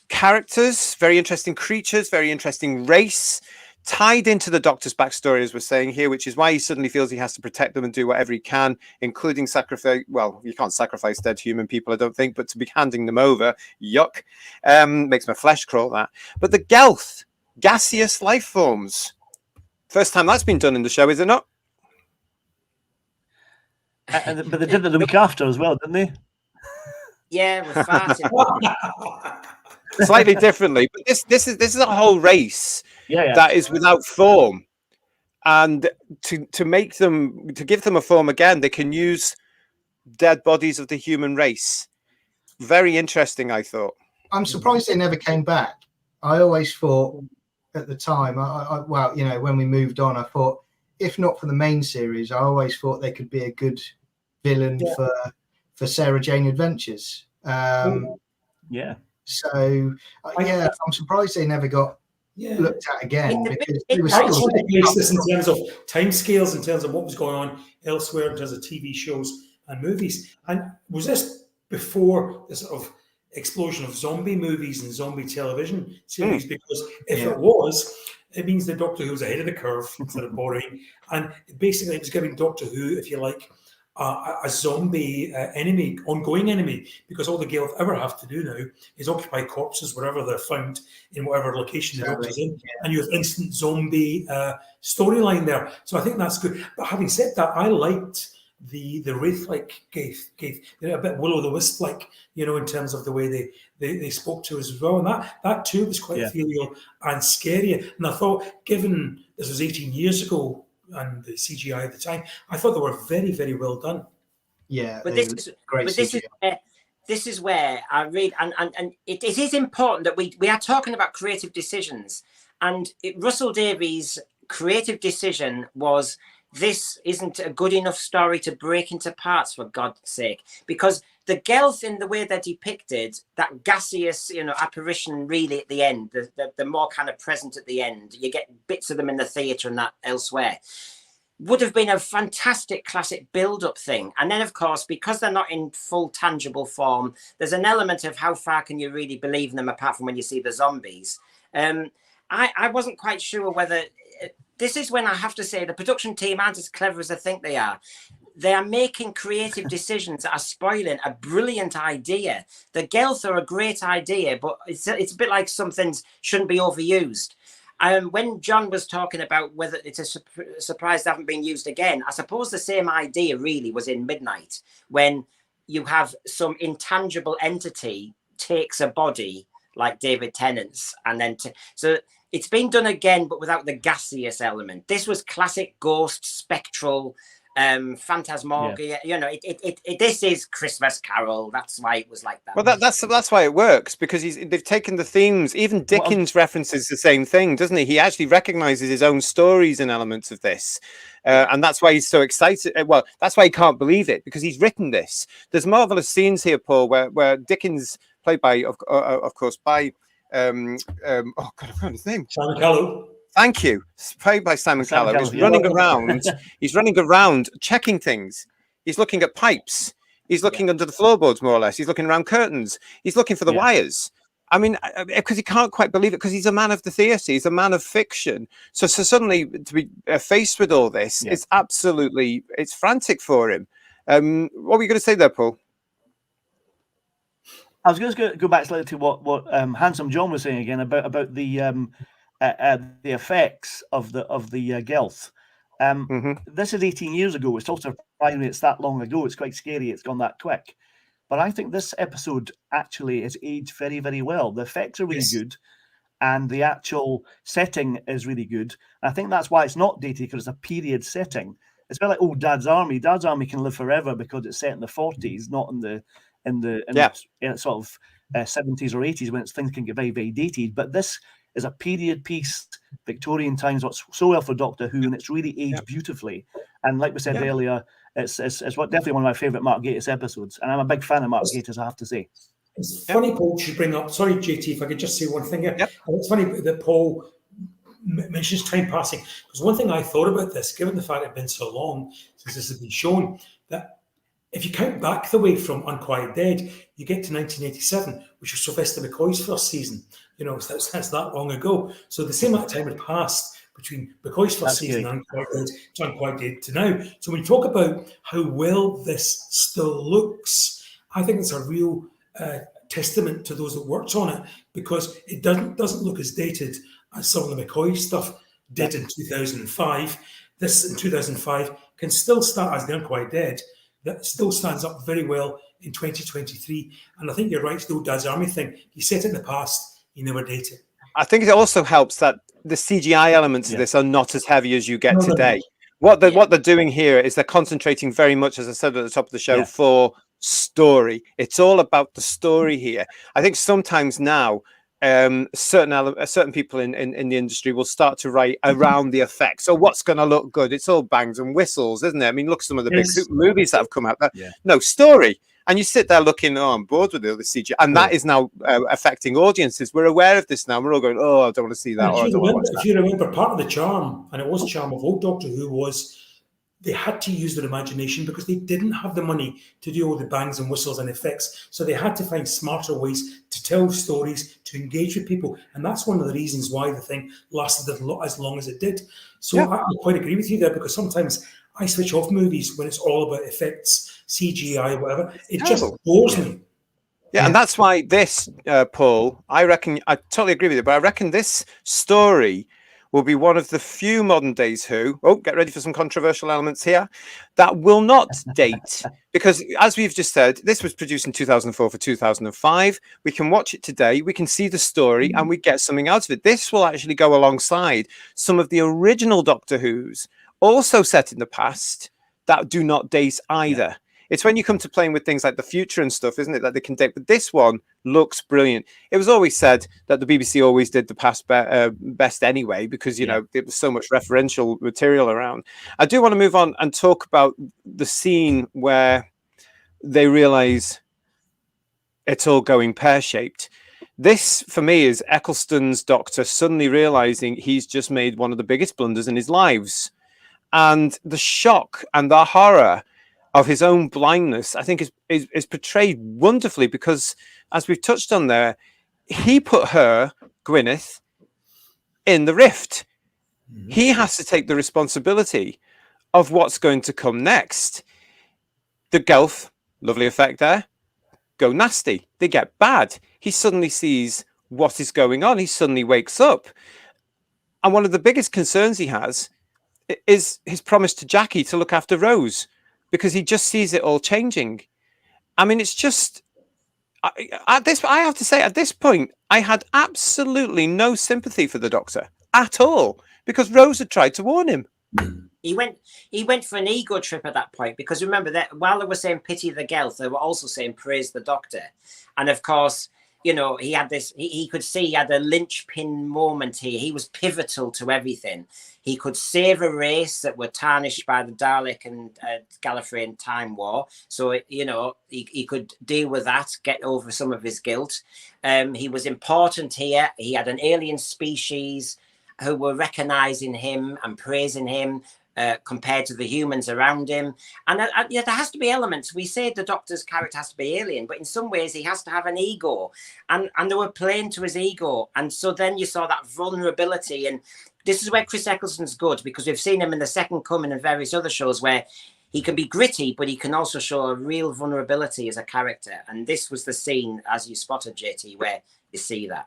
characters, very interesting creatures, very interesting race, tied into the Doctor's backstory, as we're saying here, which is why he suddenly feels he has to protect them and do whatever he can, including sacrifice. Well, you can't sacrifice dead human people, I don't think, but to be handing them over, yuck, makes my flesh crawl, that. But the Gelth, gaseous life forms. First time that's been done in the show, is it not? But they did it the week after as well, didn't they? Yeah, we're farting. Slightly differently, but this is a whole race that is without form, and to give them a form again, they can use dead bodies of the human race. Very interesting, I thought. I'm surprised they never came back. I always thought at the time, well, you know, when we moved on, I thought if not for the main series, I always thought they could be a good villain for Sarah Jane Adventures. So, I'm surprised they never got looked at again. Because it was this in terms of timescales, in terms of what was going on elsewhere, in terms of TV shows and movies. And was this before the sort of explosion of zombie movies and zombie television series? Because if it was, it means the Doctor Who was ahead of the curve instead of boring. And basically, it was giving Doctor Who, if you like, a zombie enemy, ongoing enemy, because all the Gelth ever have to do now is occupy corpses wherever they're found in whatever location the Doctor's in, and you have instant zombie storyline there. So I think that's good. But having said that, I liked the Wraith-like Gelth. They're a bit will-o'-the-wisp-like, you know, in terms of the way they spoke to us as well. And that too was quite ethereal and scary. And I thought, given this was 18 years ago, and the CGI at the time, I thought they were very, very well done. Yeah, but this is where I read, and it is important that we are talking about creative decisions, and Russell Davies' creative decision was, this isn't a good enough story to break into parts, for God's sake, because the Gelth, in the way they're depicted, that gaseous, you know, apparition really at the end, the more kind of present at the end, you get bits of them in the theatre and that elsewhere, would have been a fantastic classic build-up thing. And then, of course, because they're not in full tangible form, there's an element of how far can you really believe in them apart from when you see the zombies. I wasn't quite sure whether... This is when I have to say the production team aren't as clever as I think they are. They are making creative decisions that are spoiling a brilliant idea. The Gelth are a great idea, but it's a bit like some things shouldn't be overused. When John was talking about whether it's a surprise they haven't been used again, I suppose the same idea really was in Midnight, when you have some intangible entity takes a body like David Tennant's, and then so it's been done again, but without the gaseous element. This was classic ghost, spectral, phantasmagoria. You know, this is Christmas Carol. That's why it was like that. Well, that's why it works, because they've taken the themes. Even Dickens references the same thing, doesn't he? He actually recognizes his own stories and elements of this, and that's why he's so excited. Well, that's why he can't believe it, because he's written this. There's marvelous scenes here, Paul, where Dickens, played by, of course, by oh God, I forgot his name. Simon Callow. Thank you. It's played by Simon Callow. He's running around. He's running around checking things. He's looking at pipes. He's looking under the floorboards, more or less. He's looking around curtains. He's looking for the wires. I mean, because he can't quite believe it, because he's a man of the theatre. He's a man of fiction. So suddenly to be faced with all this, it's absolutely, it's frantic for him. What were you going to say there, Paul? I was going to go back slightly to what Handsome John was saying again about the effects of the Gelth. This is 18 years ago. It's also surprising it's that long ago. It's quite scary. It's gone that quick. But I think this episode actually has aged very, very well. The effects are really good, and the actual setting is really good. I think that's why it's not dated, because it's a period setting. It's a bit like Dad's Army. Dad's Army can live forever because it's set in the 40s, not in the sort of 70s or 80s when things can get very, very dated. But this is a period piece, Victorian times, what's so well for Doctor Who, and it's really aged beautifully. And like we said earlier, it's definitely one of my favourite Mark Gatiss episodes, and I'm a big fan of Mark Gatiss, I have to say. It's funny, Paul, should bring up. Sorry, JT, if I could just say one thing here. It's funny that Paul mentions time passing, because one thing I thought about this, given the fact it's been so long since this has been shown, that if you count back the way from Unquiet Dead, you get to 1987, which was Sylvester McCoy's first season. You know, that's that long ago. So the same amount of time had passed between McCoy's first season and Unquiet Dead to now. So when you talk about how well this still looks, I think it's a real testament to those that worked on it, because it doesn't look as dated as some of the McCoy stuff did in 2005. This in 2005 can still start as the Unquiet Dead. That still stands up very well in 2023. And I think you're right, the old Dad's Army thing. You said it in the past, you never date it. I think it also helps that the CGI elements of this are not as heavy as you get today. What they're doing here is they're concentrating very much, as I said at the top of the show, for story. It's all about the story here. I think sometimes now certain people in the industry will start to write around the effects. So what's going to look good? It's all bangs and whistles, isn't it? I mean, look at some of the big movies that have come out. No story. And you sit there looking, I'm bored with all this CGI. And that is now affecting audiences. We're aware of this now. We're all going, I don't want to see that. If you remember, part of the charm, and it was charm of old Doctor Who, was they had to use their imagination because they didn't have the money to do all the bangs and whistles and effects. So they had to find smarter ways to tell stories, to engage with people. And that's one of the reasons why the thing lasted as long as it did. So I quite agree with you there, because sometimes I switch off movies when it's all about effects, CGI, whatever. It just bores me. Yeah, and that's why this, Paul, I reckon, I totally agree with you, but I reckon this story will be one of the few modern days Who, get ready for some controversial elements here, that will not date. Because as we've just said, this was produced in 2004 for 2005. We can watch it today, we can see the story, and we get something out of it. This will actually go alongside some of the original Doctor Who's, also set in the past, that do not date either. It's when you come to playing with things like the future and stuff, isn't it, that they can date. But this one looks brilliant. It was always said that the BBC always did the past best anyway, because, you know, there was so much referential material around. I do want to move on and talk about the scene where they realise it's all going pear-shaped. This, for me, is Eccleston's Doctor suddenly realising he's just made one of the biggest blunders in his lives. And the shock and the horror of his own blindness, I think, is portrayed wonderfully, because, as we've touched on there, he put her, Gwyneth, in the rift. He has to take the responsibility of what's going to come next. The Gelth, lovely effect there, go nasty. They get bad. He suddenly sees what is going on. He suddenly wakes up. And one of the biggest concerns he has is his promise to Jackie to look after Rose, because he just sees it all changing. I mean, it's just, I have to say, at this point, I had absolutely no sympathy for the Doctor at all, because Rose had tried to warn him. He went for an ego trip at that point, because remember that while they were saying pity the Gelth, they were also saying praise the Doctor. And of course, you know, he had this, he could see he had a linchpin moment here. He was pivotal to everything. He could save a race that were tarnished by the Dalek and Gallifreyan Time War. So, you know, he could deal with that, get over some of his guilt. He was important here. He had an alien species who were recognizing him and praising him. compared to the humans around him. And yeah, there has to be elements. We say the Doctor's character has to be alien, but in some ways he has to have an ego. And they were playing to his ego. And so then you saw that vulnerability. And this is where Chris Eccleston's good, because we've seen him in The Second Coming and various other shows where he can be gritty, but he can also show a real vulnerability as a character. And this was the scene, as you spotted, JT, where you see that.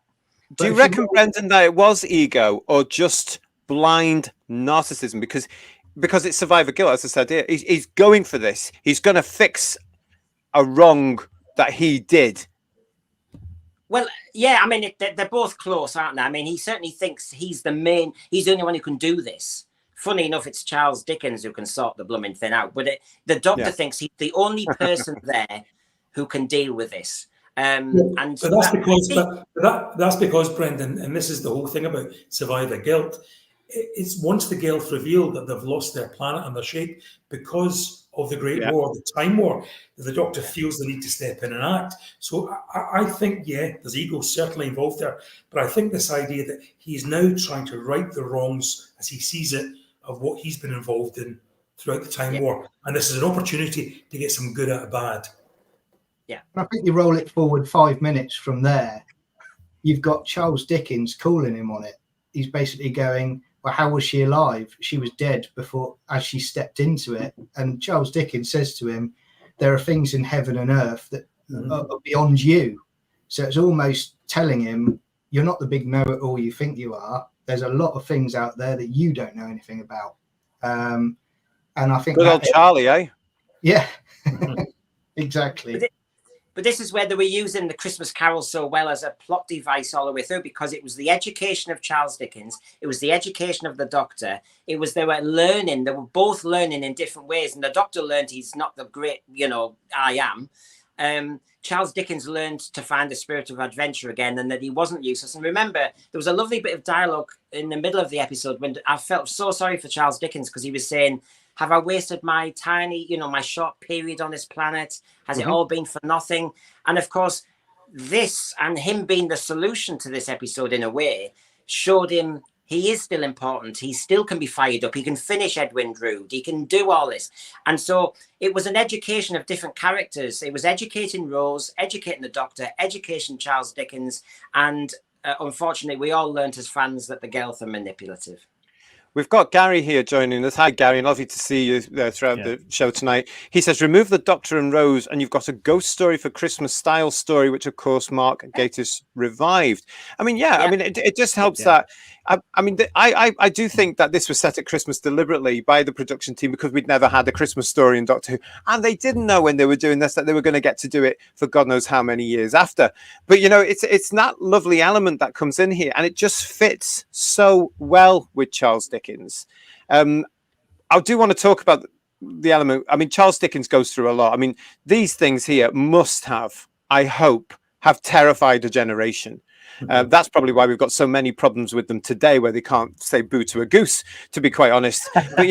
Do you reckon, Brendan, that it was ego or just blind narcissism? Because it's survivor guilt, as I said here. He's going for this. He's going to fix a wrong that he did. Well, yeah, I mean, they're both close, aren't they? I mean, he certainly thinks he's the only one who can do this. Funny enough, it's Charles Dickens who can sort the blooming thing out. But the Doctor thinks he's the only person there who can deal with this. And but that's because, Brendan, and this is the whole thing about survivor guilt. It's once the Guild revealed that they've lost their planet and their shape because of the Great War, the Time War, the Doctor feels the need to step in and act. So I think, there's ego certainly involved there. But I think this idea that he's now trying to right the wrongs as he sees it of what he's been involved in throughout the Time War. And this is an opportunity to get some good out of bad. Yeah. And I think you roll it forward 5 minutes from there, you've got Charles Dickens calling him on it. He's basically going, well, how was she alive? She was dead before, as she stepped into it. And Charles Dickens says to him, there are things in heaven and earth that are beyond you. So it's almost telling him, you're not the big know-it-all you think you are. There's a lot of things out there that you don't know anything about. And I think good old Charlie, eh? Yeah, exactly. But this is where they were using the Christmas Carol so well as a plot device all the way through, because it was the education of Charles Dickens. It was the education of the Doctor. They were learning. They were both learning in different ways. And the Doctor learned he's not the great, I am. Charles Dickens learned to find the spirit of adventure again and that he wasn't useless. And remember, there was a lovely bit of dialogue in the middle of the episode when I felt so sorry for Charles Dickens, because he was saying, have I wasted my tiny, my short period on this planet? Has it all been for nothing? And of course, this and him being the solution to this episode in a way showed him he is still important. He still can be fired up. He can finish Edwin Drood. He can do all this. And so it was an education of different characters. It was educating Rose, educating the Doctor, educating Charles Dickens. And unfortunately, we all learned as fans that the girls are manipulative. We've got Gary here joining us. Hi, Gary. Lovely to see you throughout the show tonight. He says, remove the Doctor and Rose, and you've got a ghost story for Christmas style story, which, of course, Mark Gatiss revived. I mean, I mean, it just helps that. I do think that this was set at Christmas deliberately by the production team, because we'd never had a Christmas story in Doctor Who. And they didn't know when they were doing this that they were going to get to do it for God knows how many years after. But, it's that lovely element that comes in here, and it just fits so well with Charles Dickens. I do want to talk about the element. I mean, Charles Dickens goes through a lot. I mean, these things here must have, I hope, have terrified a generation. That's probably why we've got so many problems with them today, where they can't say boo to a goose, to be quite honest. But,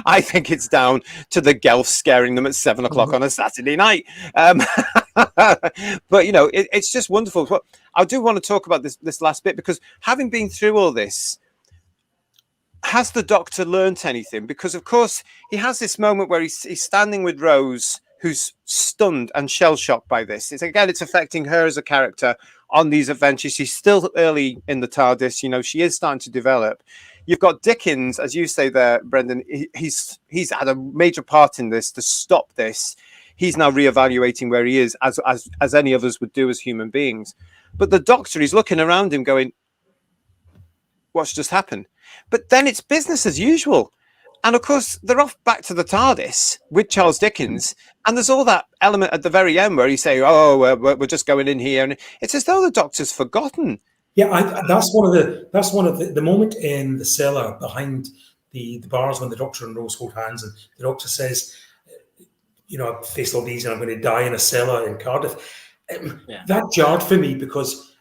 I think it's down to the Guelphs scaring them at 7 o'clock on a Saturday night. But, it's just wonderful. But I do want to talk about this last bit, because having been through all this, has the Doctor learnt anything? Because, of course, he has this moment where he's standing with Rose, who's stunned and shell-shocked by this. It's affecting her as a character on these adventures. She's still early in the TARDIS. She is starting to develop. You've got Dickens, as you say there, Brendan. He's had a major part in this to stop this. He's now reevaluating where he is, as any of us would do as human beings. But the Doctor, he's looking around him going, what's just happened? But then it's business as usual. And of course, they're off back to the TARDIS with Charles Dickens. And there's all that element at the very end where he's saying, we're just going in here. And it's as though the Doctor's forgotten. Yeah, that's one of the moment in the cellar behind the bars when the Doctor and Rose hold hands, and the Doctor says, I've faced all these and I'm going to die in a cellar in Cardiff. That jarred for me, because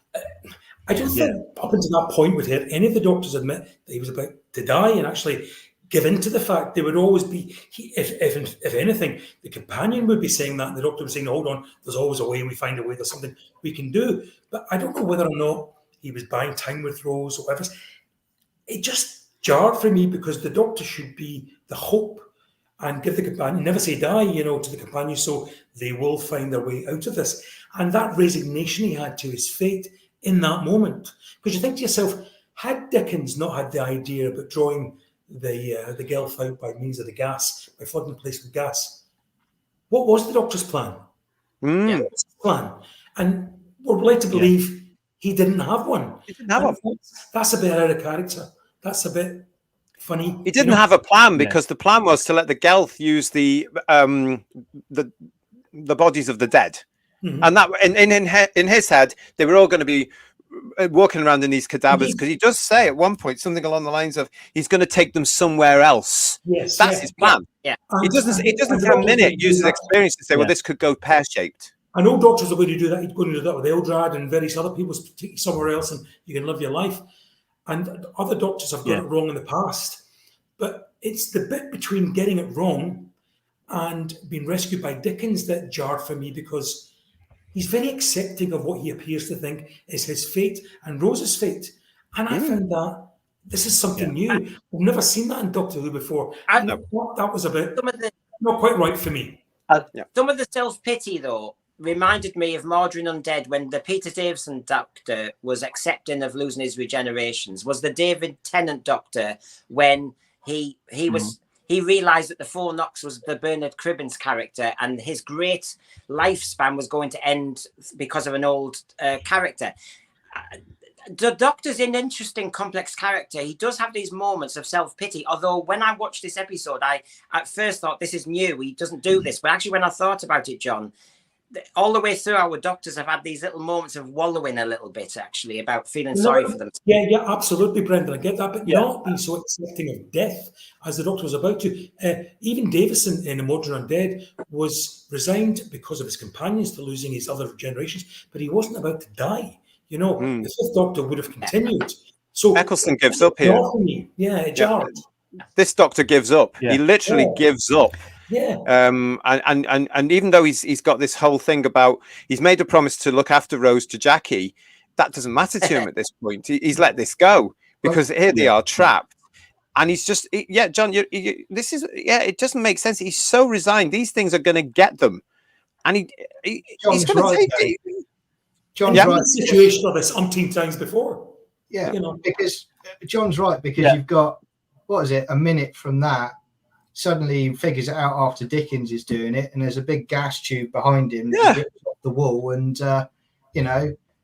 I don't think up until that point we'd heard any of the Doctors admit that he was about to die and actually give in to the fact there would always be, if anything, the companion would be saying that, and the Doctor would be saying, hold on, there's always a way, we find a way, there's something we can do. But I don't know whether or not he was buying time with Rose or whatever. It just jarred for me because the Doctor should be the hope and give the companion, never say die, to the companion, so they will find their way out of this. And that resignation he had to his fate in that moment. Because you think to yourself, had Dickens not had the idea about drawing the Gelf out by means of the gas, by flooding the place with gas, what was the Doctor's plan? What was his plan? And we're led to believe he didn't have one. He didn't have one. That's a bit out of character. That's a bit funny. He didn't have a plan because the plan was to let the Gelf use the bodies of the dead, and that in his head they were all going to be walking around in these cadavers, because he does say at one point something along the lines of he's going to take them somewhere else. Yes, that's his plan. Yeah, he doesn't for a minute use his experience to say, well, this could go pear-shaped. I know doctors are going to do that. He's going to do that with Eldrad and various other people, take you somewhere else and you can live your life. And other doctors have got it wrong in the past. But it's the bit between getting it wrong and being rescued by Dickens that jarred for me, because he's very accepting of what he appears to think is his fate and Rose's fate. And I found that this is something new. We've never seen that in Doctor Who before. And that was a bit not quite right for me. Some of the self-pity, though, reminded me of Mordrin Undead when the Peter Davison Doctor was accepting of losing his regenerations. Was the David Tennant Doctor when he realised that the Four Knocks was the Bernard Cribbins character and his great lifespan was going to end because of an old character. The Doctor's an interesting, complex character. He does have these moments of self-pity, although when I watched this episode, I at first thought this is new. He doesn't do this. But actually, when I thought about it, John, all the way through, our doctors have had these little moments of wallowing a little bit, actually, about feeling sorry for them. Yeah, absolutely, Brendan. I get that, but not being so accepting of death as the Doctor was about to. Even Davison in A Mordrin Undead was resigned because of his companions to losing his other generations, but he wasn't about to die. The Fifth Doctor would have continued. So Eccleston gives up here. It jarred. This Doctor gives up. He literally gives up. Yeah. And even though he's got this whole thing about he's made a promise to look after Rose to Jackie, that doesn't matter to him at this point. He's let this go because here they are trapped, and he's just John. This is it doesn't make sense. He's so resigned. These things are going to get them, and he's going to take it. John's right. Situation of this umpteen times before. Yeah, because John's right, because you've got a minute from that. Suddenly he figures it out after Dickens is doing it, and there's a big gas tube behind him that rips off the wall and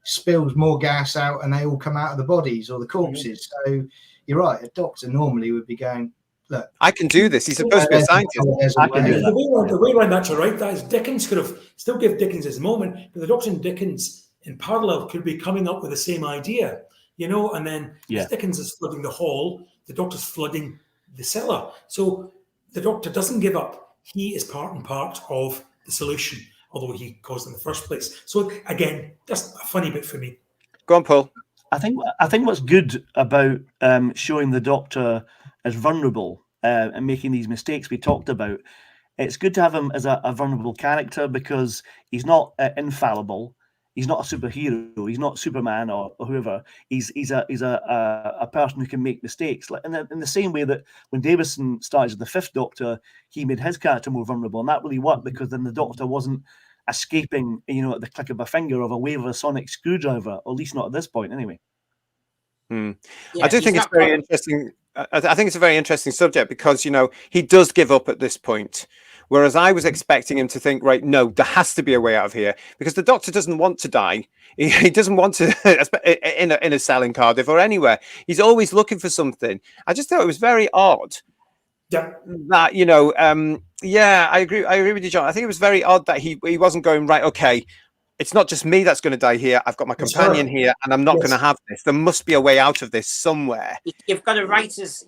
spills more gas out, and they all come out of the bodies or the corpses. So you're right, a doctor normally would be going, look, I can do this. He's supposed to be a scientist. The way around that's right. That is, Dickens could have still give Dickens his moment, but the Doctor and Dickens in parallel could be coming up with the same idea, and then Dickens is flooding the hall, the Doctor's flooding the cellar. So the Doctor doesn't give up. He is part and part of the solution, although he caused it in the first place. So again, just a funny bit for me. Go on, Paul. I think what's good about showing the Doctor as vulnerable and making these mistakes we talked about, it's good to have him as a vulnerable character, because he's not infallible. He's not a superhero. He's not Superman or whoever. He's a person who can make mistakes. Like in the same way that when Davison started as the Fifth Doctor, he made his character more vulnerable, and that really worked because then the Doctor wasn't escaping, at the click of a finger of a wave of a sonic screwdriver, or at least not at this point, anyway. I do think it's very interesting. I think it's a very interesting subject because he does give up at this point. Whereas I was expecting him to think, right, no, there has to be a way out of here, because the Doctor doesn't want to die. He doesn't want to in a cell in Cardiff or anywhere. He's always looking for something. I just thought it was very odd. Yeah. That I agree with you, John. I think it was very odd that he wasn't going, right, okay, it's not just me that's going to die here. I've got my companion here, and I'm not going to have this. There must be a way out of this somewhere. You've got to write as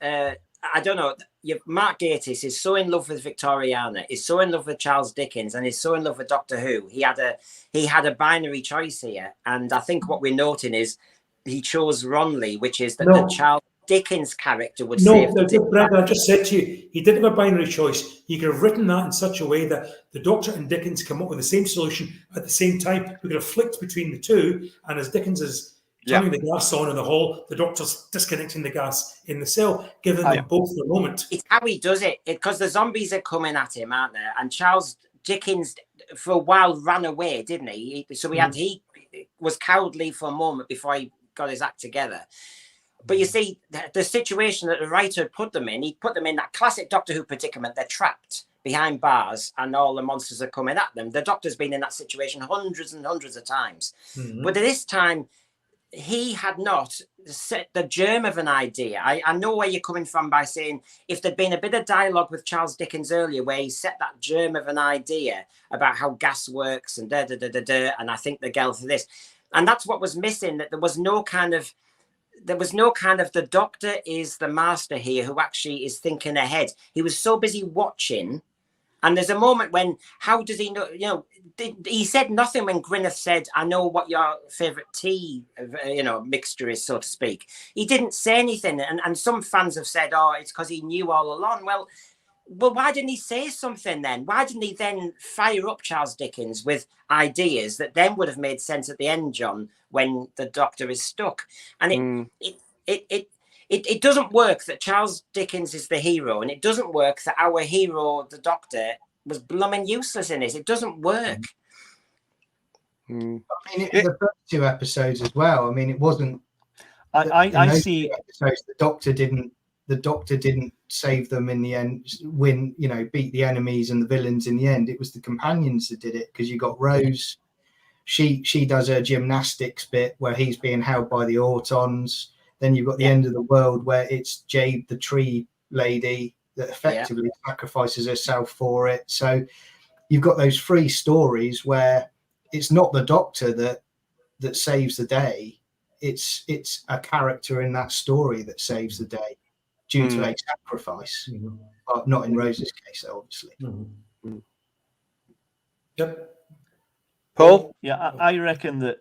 I don't know. Mark Gatiss is so in love with Victoriana, is so in love with Charles Dickens, and is so in love with Doctor Who. He had a binary choice here, and I think what we're noting is he chose wrongly, which is that the Charles Dickens character would save. Brendan, I just said to you, he didn't have a binary choice. He could have written that in such a way that the Doctor and Dickens come up with the same solution at the same time. We could have flicked between the two, and as Dickens is turning the gas on in the hall, the doctor's disconnecting the gas in the cell, giving them both a moment. It's how he does it, because the zombies are coming at him, aren't they? And Charles Dickens, for a while, ran away, didn't he? So he was cowardly for a moment before he got his act together. But you see, the situation that the writer had put them in, he put them in that classic Doctor Who predicament. They're trapped behind bars and all the monsters are coming at them. The Doctor's been in that situation hundreds and hundreds of times. But this time, he had not set the germ of an idea. I know where you're coming from by saying if there'd been a bit of dialogue with Charles Dickens earlier where he set that germ of an idea about how gas works and and I think the girl for this. And that's what was missing, that there was no kind of the Doctor is the master here who actually is thinking ahead. He was so busy watching. And there's a moment when, how does he know, he said nothing when Gwyneth said, I know what your favourite tea, mixture is, so to speak. He didn't say anything. And some fans have said, oh, it's because he knew all along. Well, why didn't he say something then? Why didn't he then fire up Charles Dickens with ideas that then would have made sense at the end, John, when the Doctor is stuck? And it doesn't work that Charles Dickens is the hero, and it doesn't work that our hero, the Doctor, was blooming useless in it. It doesn't work. I mean, the first 2 episodes as well. I mean, it wasn't. I see. Episodes, the Doctor didn't save them in the end. Beat the enemies and the villains in the end. It was the companions that did it, because you got Rose. She does her gymnastics bit where he's being held by the Autons. Then you've got the end of the world where it's Jade, the tree lady, that effectively sacrifices herself for it. So you've got those 3 stories where it's not the Doctor that saves the day. It's a character in that story that saves the day due to a sacrifice. But not in Rose's case, obviously. Yep. Paul? Yeah, I reckon that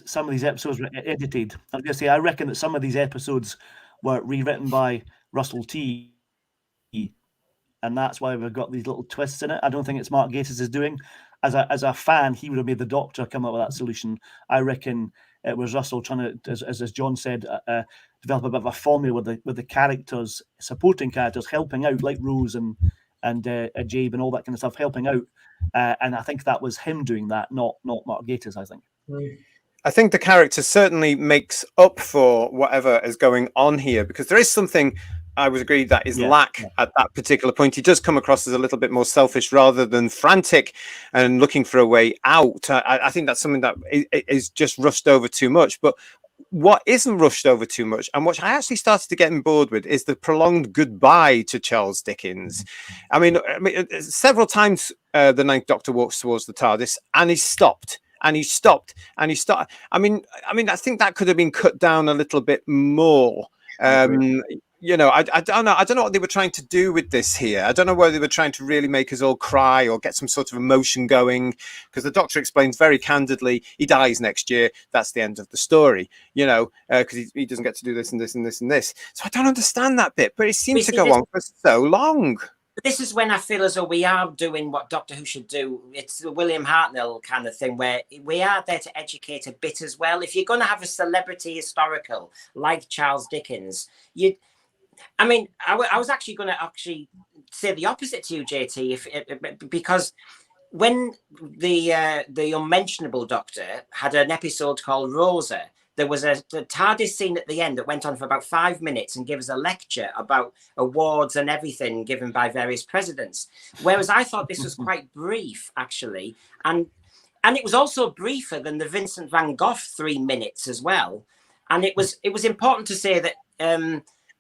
some of these episodes were edited. I was going to say, I reckon that some of these episodes were rewritten by Russell T, and that's why we've got these little twists in it. I don't think it's Mark Gatiss is doing. As a fan, he would have made the Doctor come up with that solution. I reckon it was Russell trying to, as John said, develop a bit of a formula with the characters, supporting characters, helping out, like Rose and Jabe and all that kind of stuff, helping out. And I think that was him doing that, not Mark Gatiss, I think. I think the character certainly makes up for whatever is going on here, because there is something I would agree that is lack at that particular point. He does come across as a little bit more selfish rather than frantic and looking for a way out. I think that's something that is just rushed over too much. But what isn't rushed over too much, and what I actually started to get on board with, is the prolonged goodbye to Charles Dickens. I mean several times the Ninth Doctor walks towards the TARDIS and he stopped. And he stopped. I mean, I think that could have been cut down a little bit more. I don't know. I don't know what they were trying to do with this here. I don't know whether they were trying to really make us all cry or get some sort of emotion going, because the Doctor explains very candidly he dies next year. That's the end of the story, because he doesn't get to do this and this and this and this. So I don't understand that bit, but it seems to go on for so long. This is when I feel as though we are doing what Doctor Who should do. It's the William Hartnell kind of thing, where we are there to educate a bit as well. If you're going to have a celebrity historical like Charles Dickens, I was actually going to say the opposite to you, JT, because when the unmentionable Doctor had an episode called Rosa, there was a TARDIS scene at the end that went on for about 5 minutes and gave us a lecture about awards and everything given by various presidents. Whereas I thought this was quite brief, actually. And it was also briefer than the Vincent van Gogh 3 minutes as well. And it was important to say that...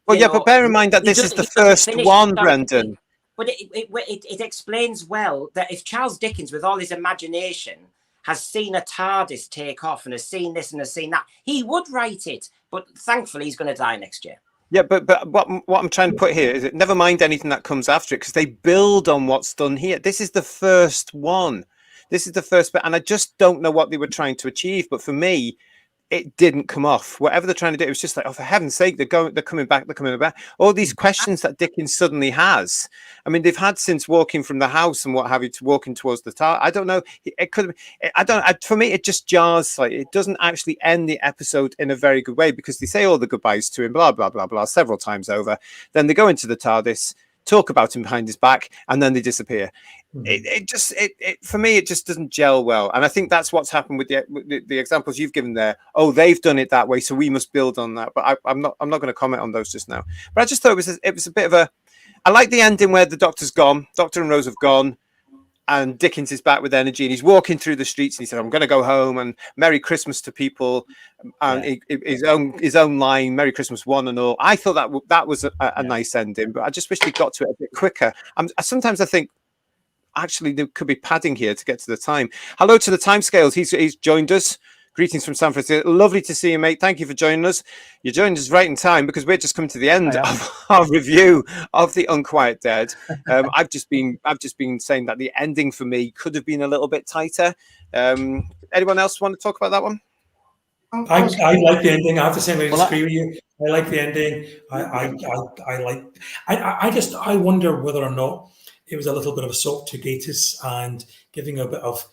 but bear in mind that this is the first one, Brendan. But it explains well that if Charles Dickens, with all his imagination, has seen a TARDIS take off and has seen this and has seen that, he would write it. But thankfully, he's going to die next year. Yeah, but what I'm trying to put here is that never mind anything that comes after it, because they build on what's done here. This is the first one. This is the first bit, and I just don't know what they were trying to achieve. But for me, it didn't come off. Whatever they're trying to do, it was just like, oh, for heaven's sake, they're coming back. All these questions that Dickens suddenly has. I mean, they've had since walking from the house and what have you to walking towards the tower. I don't know. It could. For me, it just jars. Like, it doesn't actually end the episode in a very good way, because they say all the goodbyes to him, blah blah blah blah, several times over. Then they go into the TARDIS, talk about him behind his back, and then they disappear. For me, it just doesn't gel well, and I think that's what's happened with the examples you've given there. Oh, they've done it that way, so we must build on that. But I'm not going to comment on those just now. But I just thought it was a bit of a. I like the ending where the Doctor's gone, Doctor and Rose have gone, and Dickens is back with energy, and he's walking through the streets, and he said, "I'm going to go home and Merry Christmas to people," and his own line, "Merry Christmas, one and all." I thought that was a nice ending, but I just wish we got to it a bit quicker. Sometimes I think, actually, there could be padding here to get to the time. Hello to the timescales. He's joined us. Greetings from San Francisco. Lovely to see you, mate. Thank you for joining us. You joined us right in time, because we're just coming to the end of our review of the Unquiet Dead. I've just been saying that the ending for me could have been a little bit tighter. Anyone else want to talk about that one? I like the ending. I have to say, I disagree with you. I like the ending. I wonder whether or not it was a little bit of a salt to Gatiss and giving a bit of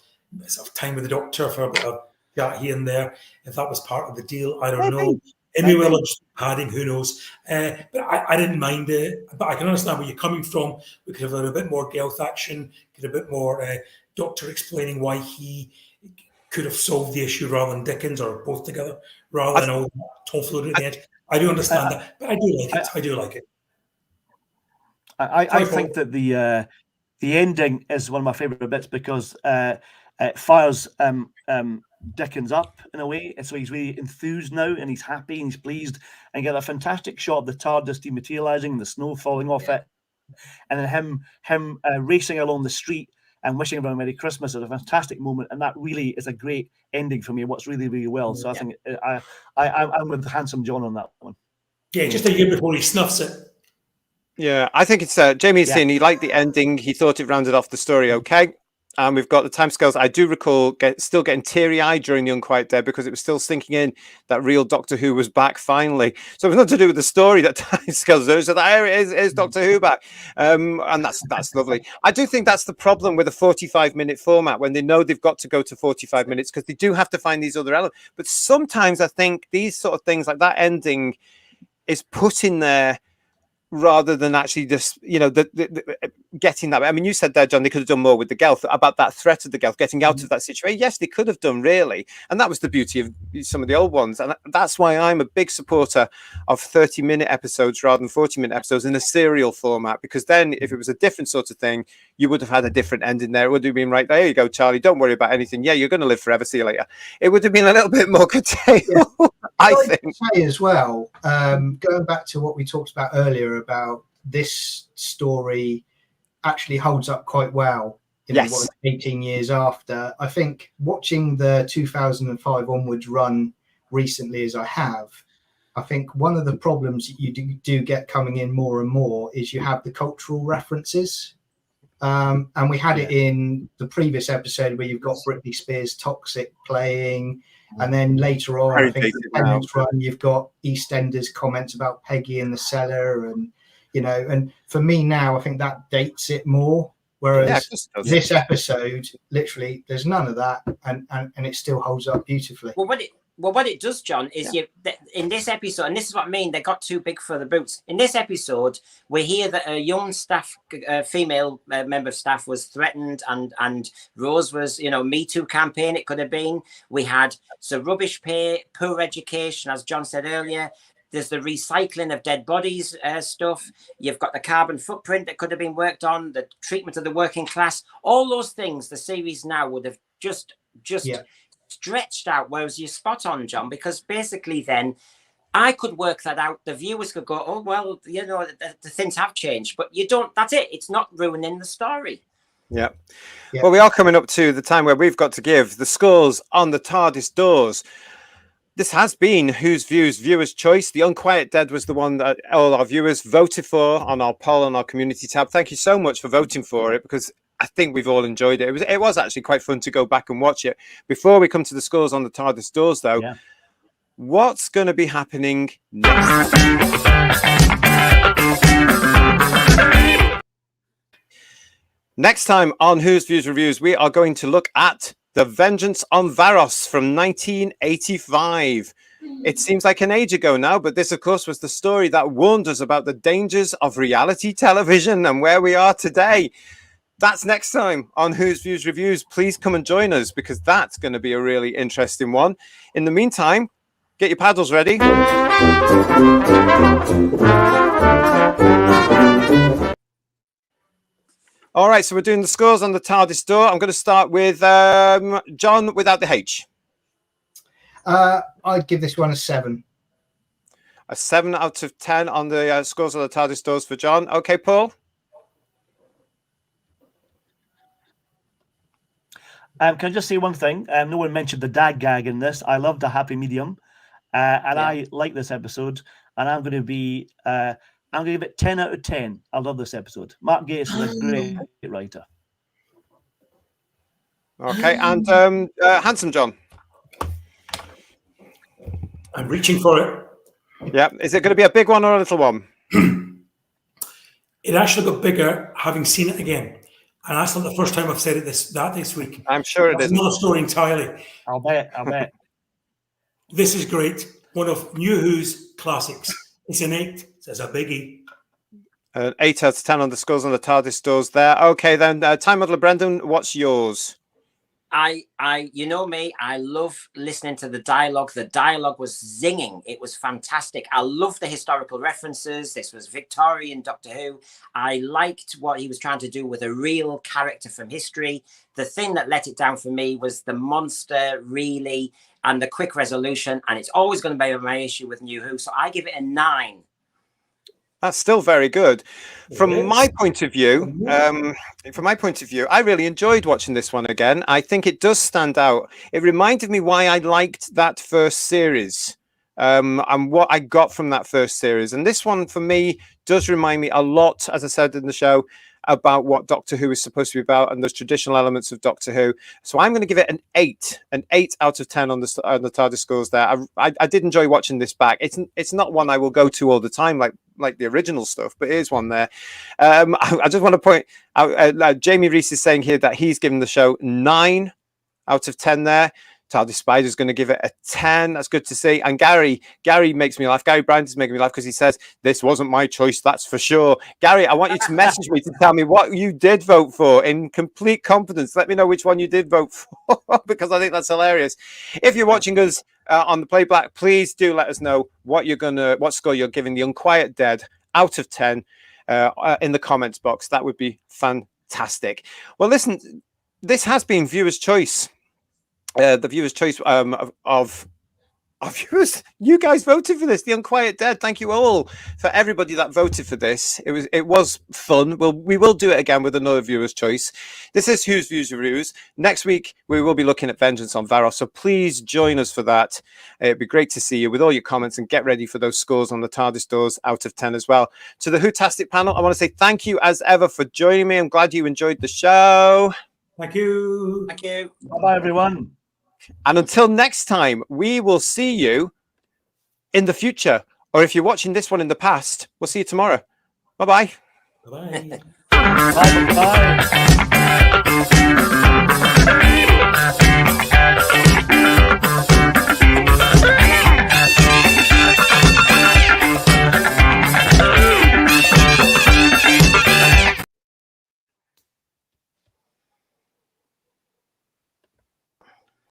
sort of time with the Doctor for a bit of chat here and there. If that was part of the deal, I don't know. Maybe well, just padding, who knows? But I didn't mind it. But I can understand where you're coming from. We could have had a bit more Gelth action, a bit more Doctor explaining why he could have solved the issue rather than Dickens, or both together, rather than all tomfoolery at the end. I do understand that, but I do like it. I do like it. I think that the ending is one of my favourite bits, because it fires Dickens up in a way, and so he's really enthused now, and he's happy and he's pleased, and get a fantastic shot of the TARDIS dematerializing, the snow falling off it, and then him racing along the street and wishing everyone Merry Christmas is a fantastic moment, and that really is a great ending for me. What's really well. So I think I'm with Handsome John on that one. Yeah, just a year before he snuffs it. Yeah, I think it's Jamie's saying he liked the ending. He thought it rounded off the story okay. And we've got the timescales. I do recall still getting teary-eyed during the Unquiet Dead, because it was still sinking in that real Doctor Who was back finally. So it was nothing to do with the story that timescales do. So there it is Doctor Who back. And that's lovely. I do think that's the problem with a 45-minute format, when they know they've got to go to 45 minutes, because they do have to find these other elements. But sometimes I think these sort of things, like that ending, is put in there rather than actually just, getting that. I mean, you said there, John, they could have done more with the Gelth, about that threat of the Gelth, getting out of that situation. Yes, they could have done, really. And that was the beauty of some of the old ones. And that's why I'm a big supporter of 30-minute episodes rather than 40-minute episodes in a serial format, because then if it was a different sort of thing, you would have had a different ending there. It would have been right, there you go, Charlie, don't worry about anything. Yeah, you're going to live forever. See you later. It would have been a little bit more curtailed, I think. Say as well, going back to what we talked about earlier about this story actually holds up quite well. 18 years after. I think watching the 2005 onwards run recently, as I have, I think one of the problems that you do get coming in more and more is you have the cultural references. And we had it in the previous episode where you've got Britney Spears' Toxic playing. And then later on, I think the Penance run, you've got EastEnders comments about Peggy in the cellar, and and for me now, I think that dates it more. Whereas this episode, literally, there's none of that, and it still holds up beautifully. Well, what it does, John, is in this episode, and this is what I mean, they got too big for the boots. In this episode, we hear that a young staff, female member of staff was threatened, and Rose was, Me Too campaign, it could have been. We had rubbish pay, poor education, as John said earlier. There's the recycling of dead bodies stuff. You've got the carbon footprint that could have been worked on, the treatment of the working class. All those things the series now would have just stretched out, whereas you're spot on, John, because basically then I could work that out. The viewers could go, oh, well, the things have changed, but you don't, that's it. It's not ruining the story. Yeah. Well, we are coming up to the time where we've got to give the scores on the TARDIS doors. This has been Whose Views, Viewers' Choice. The Unquiet Dead was the one that all our viewers voted for on our poll on our community tab. Thank you so much for voting for it, because I think we've all enjoyed it. It was actually quite fun to go back and watch it. Before we come to the scores on the TARDIS doors, though, what's going to be happening next. Next time on Who's Views Reviews, we are going to look at The Vengeance on Varos from 1985. It seems like an age ago now, but this, of course, was the story that warned us about the dangers of reality television and where we are today. That's next time on Who's Views Reviews. Please come and join us because that's going to be a really interesting one. In the meantime, get your paddles ready. All right, so we're doing the scores on the TARDIS door. I'm going to start with John without the H. I'd give this one a 7. A 7 out of 10 on the scores on the TARDIS doors for John. Okay, Paul? Can I just say one thing? No one mentioned the dad gag in this. I loved a happy medium, and I like this episode. And I'm going to be, I'm going to give it 10 out of 10. I love this episode. Mark Gates is a great writer. Okay, and Handsome John. I'm reaching for it. Yeah, is it going to be a big one or a little one? It actually got bigger having seen it again. And that's not the first time I've said it this week. I'm sure it is. Another story entirely. I'll bet. This is great. One of New Who's classics. It's an 8. So it's a biggie. 8 out of 10 on the scores on the TARDIS doors there. Okay, then, Time Muddler Brendan, what's yours? You know me, I love listening to the dialogue. The dialogue was zinging. It was fantastic. I love the historical references. This was Victorian Doctor Who. I liked what he was trying to do with a real character from history. The thing that let it down for me was the monster, really, and the quick resolution. And it's always going to be my issue with New Who. So I give it a 9. That's still very good. From my point of view, I really enjoyed watching this one again. I think it does stand out. It reminded me why I liked that first series and what I got from that first series. And this one, for me, does remind me a lot, as I said in the show, about what Doctor Who is supposed to be about and those traditional elements of Doctor Who. So I'm going to give it an 8 out of 10 on the TARDIS scores there. I did enjoy watching this back. It's not one I will go to all the time like the original stuff, but here's one there. I just want to point out, Jamie Reese is saying here that he's given the show 9 out of 10 there. TARDIS Spider's going to give it a 10. That's good to see. And Gary makes me laugh. Gary Bryant is making me laugh because he says, this wasn't my choice, that's for sure. Gary, I want you to message me to tell me what you did vote for in complete confidence. Let me know which one you did vote for because I think that's hilarious. If you're watching us on the playback, please do let us know what score you're giving the Unquiet Dead out of 10 in the comments box. That would be fantastic. Well, listen, this has been Viewer's Choice. The viewer's choice of viewers. You guys voted for this, The Unquiet Dead. Thank you all for everybody that voted for this. It was fun. We will do it again with another viewer's choice. This is Who's Views Reviews. Next week we will be looking at Vengeance on Varos, so please join us for that. It'd be great to see you with all your comments and get ready for those scores on the TARDIS doors out of 10 as well. To the WHOTASTIC panel, I want to say thank you as ever for joining me. I'm glad you enjoyed the show. Thank you. Thank you. Bye-bye, everyone. And until next time, we will see you in the future. Or if you're watching this one in the past, we'll see you tomorrow. Bye-bye. Bye-bye. Bye-bye.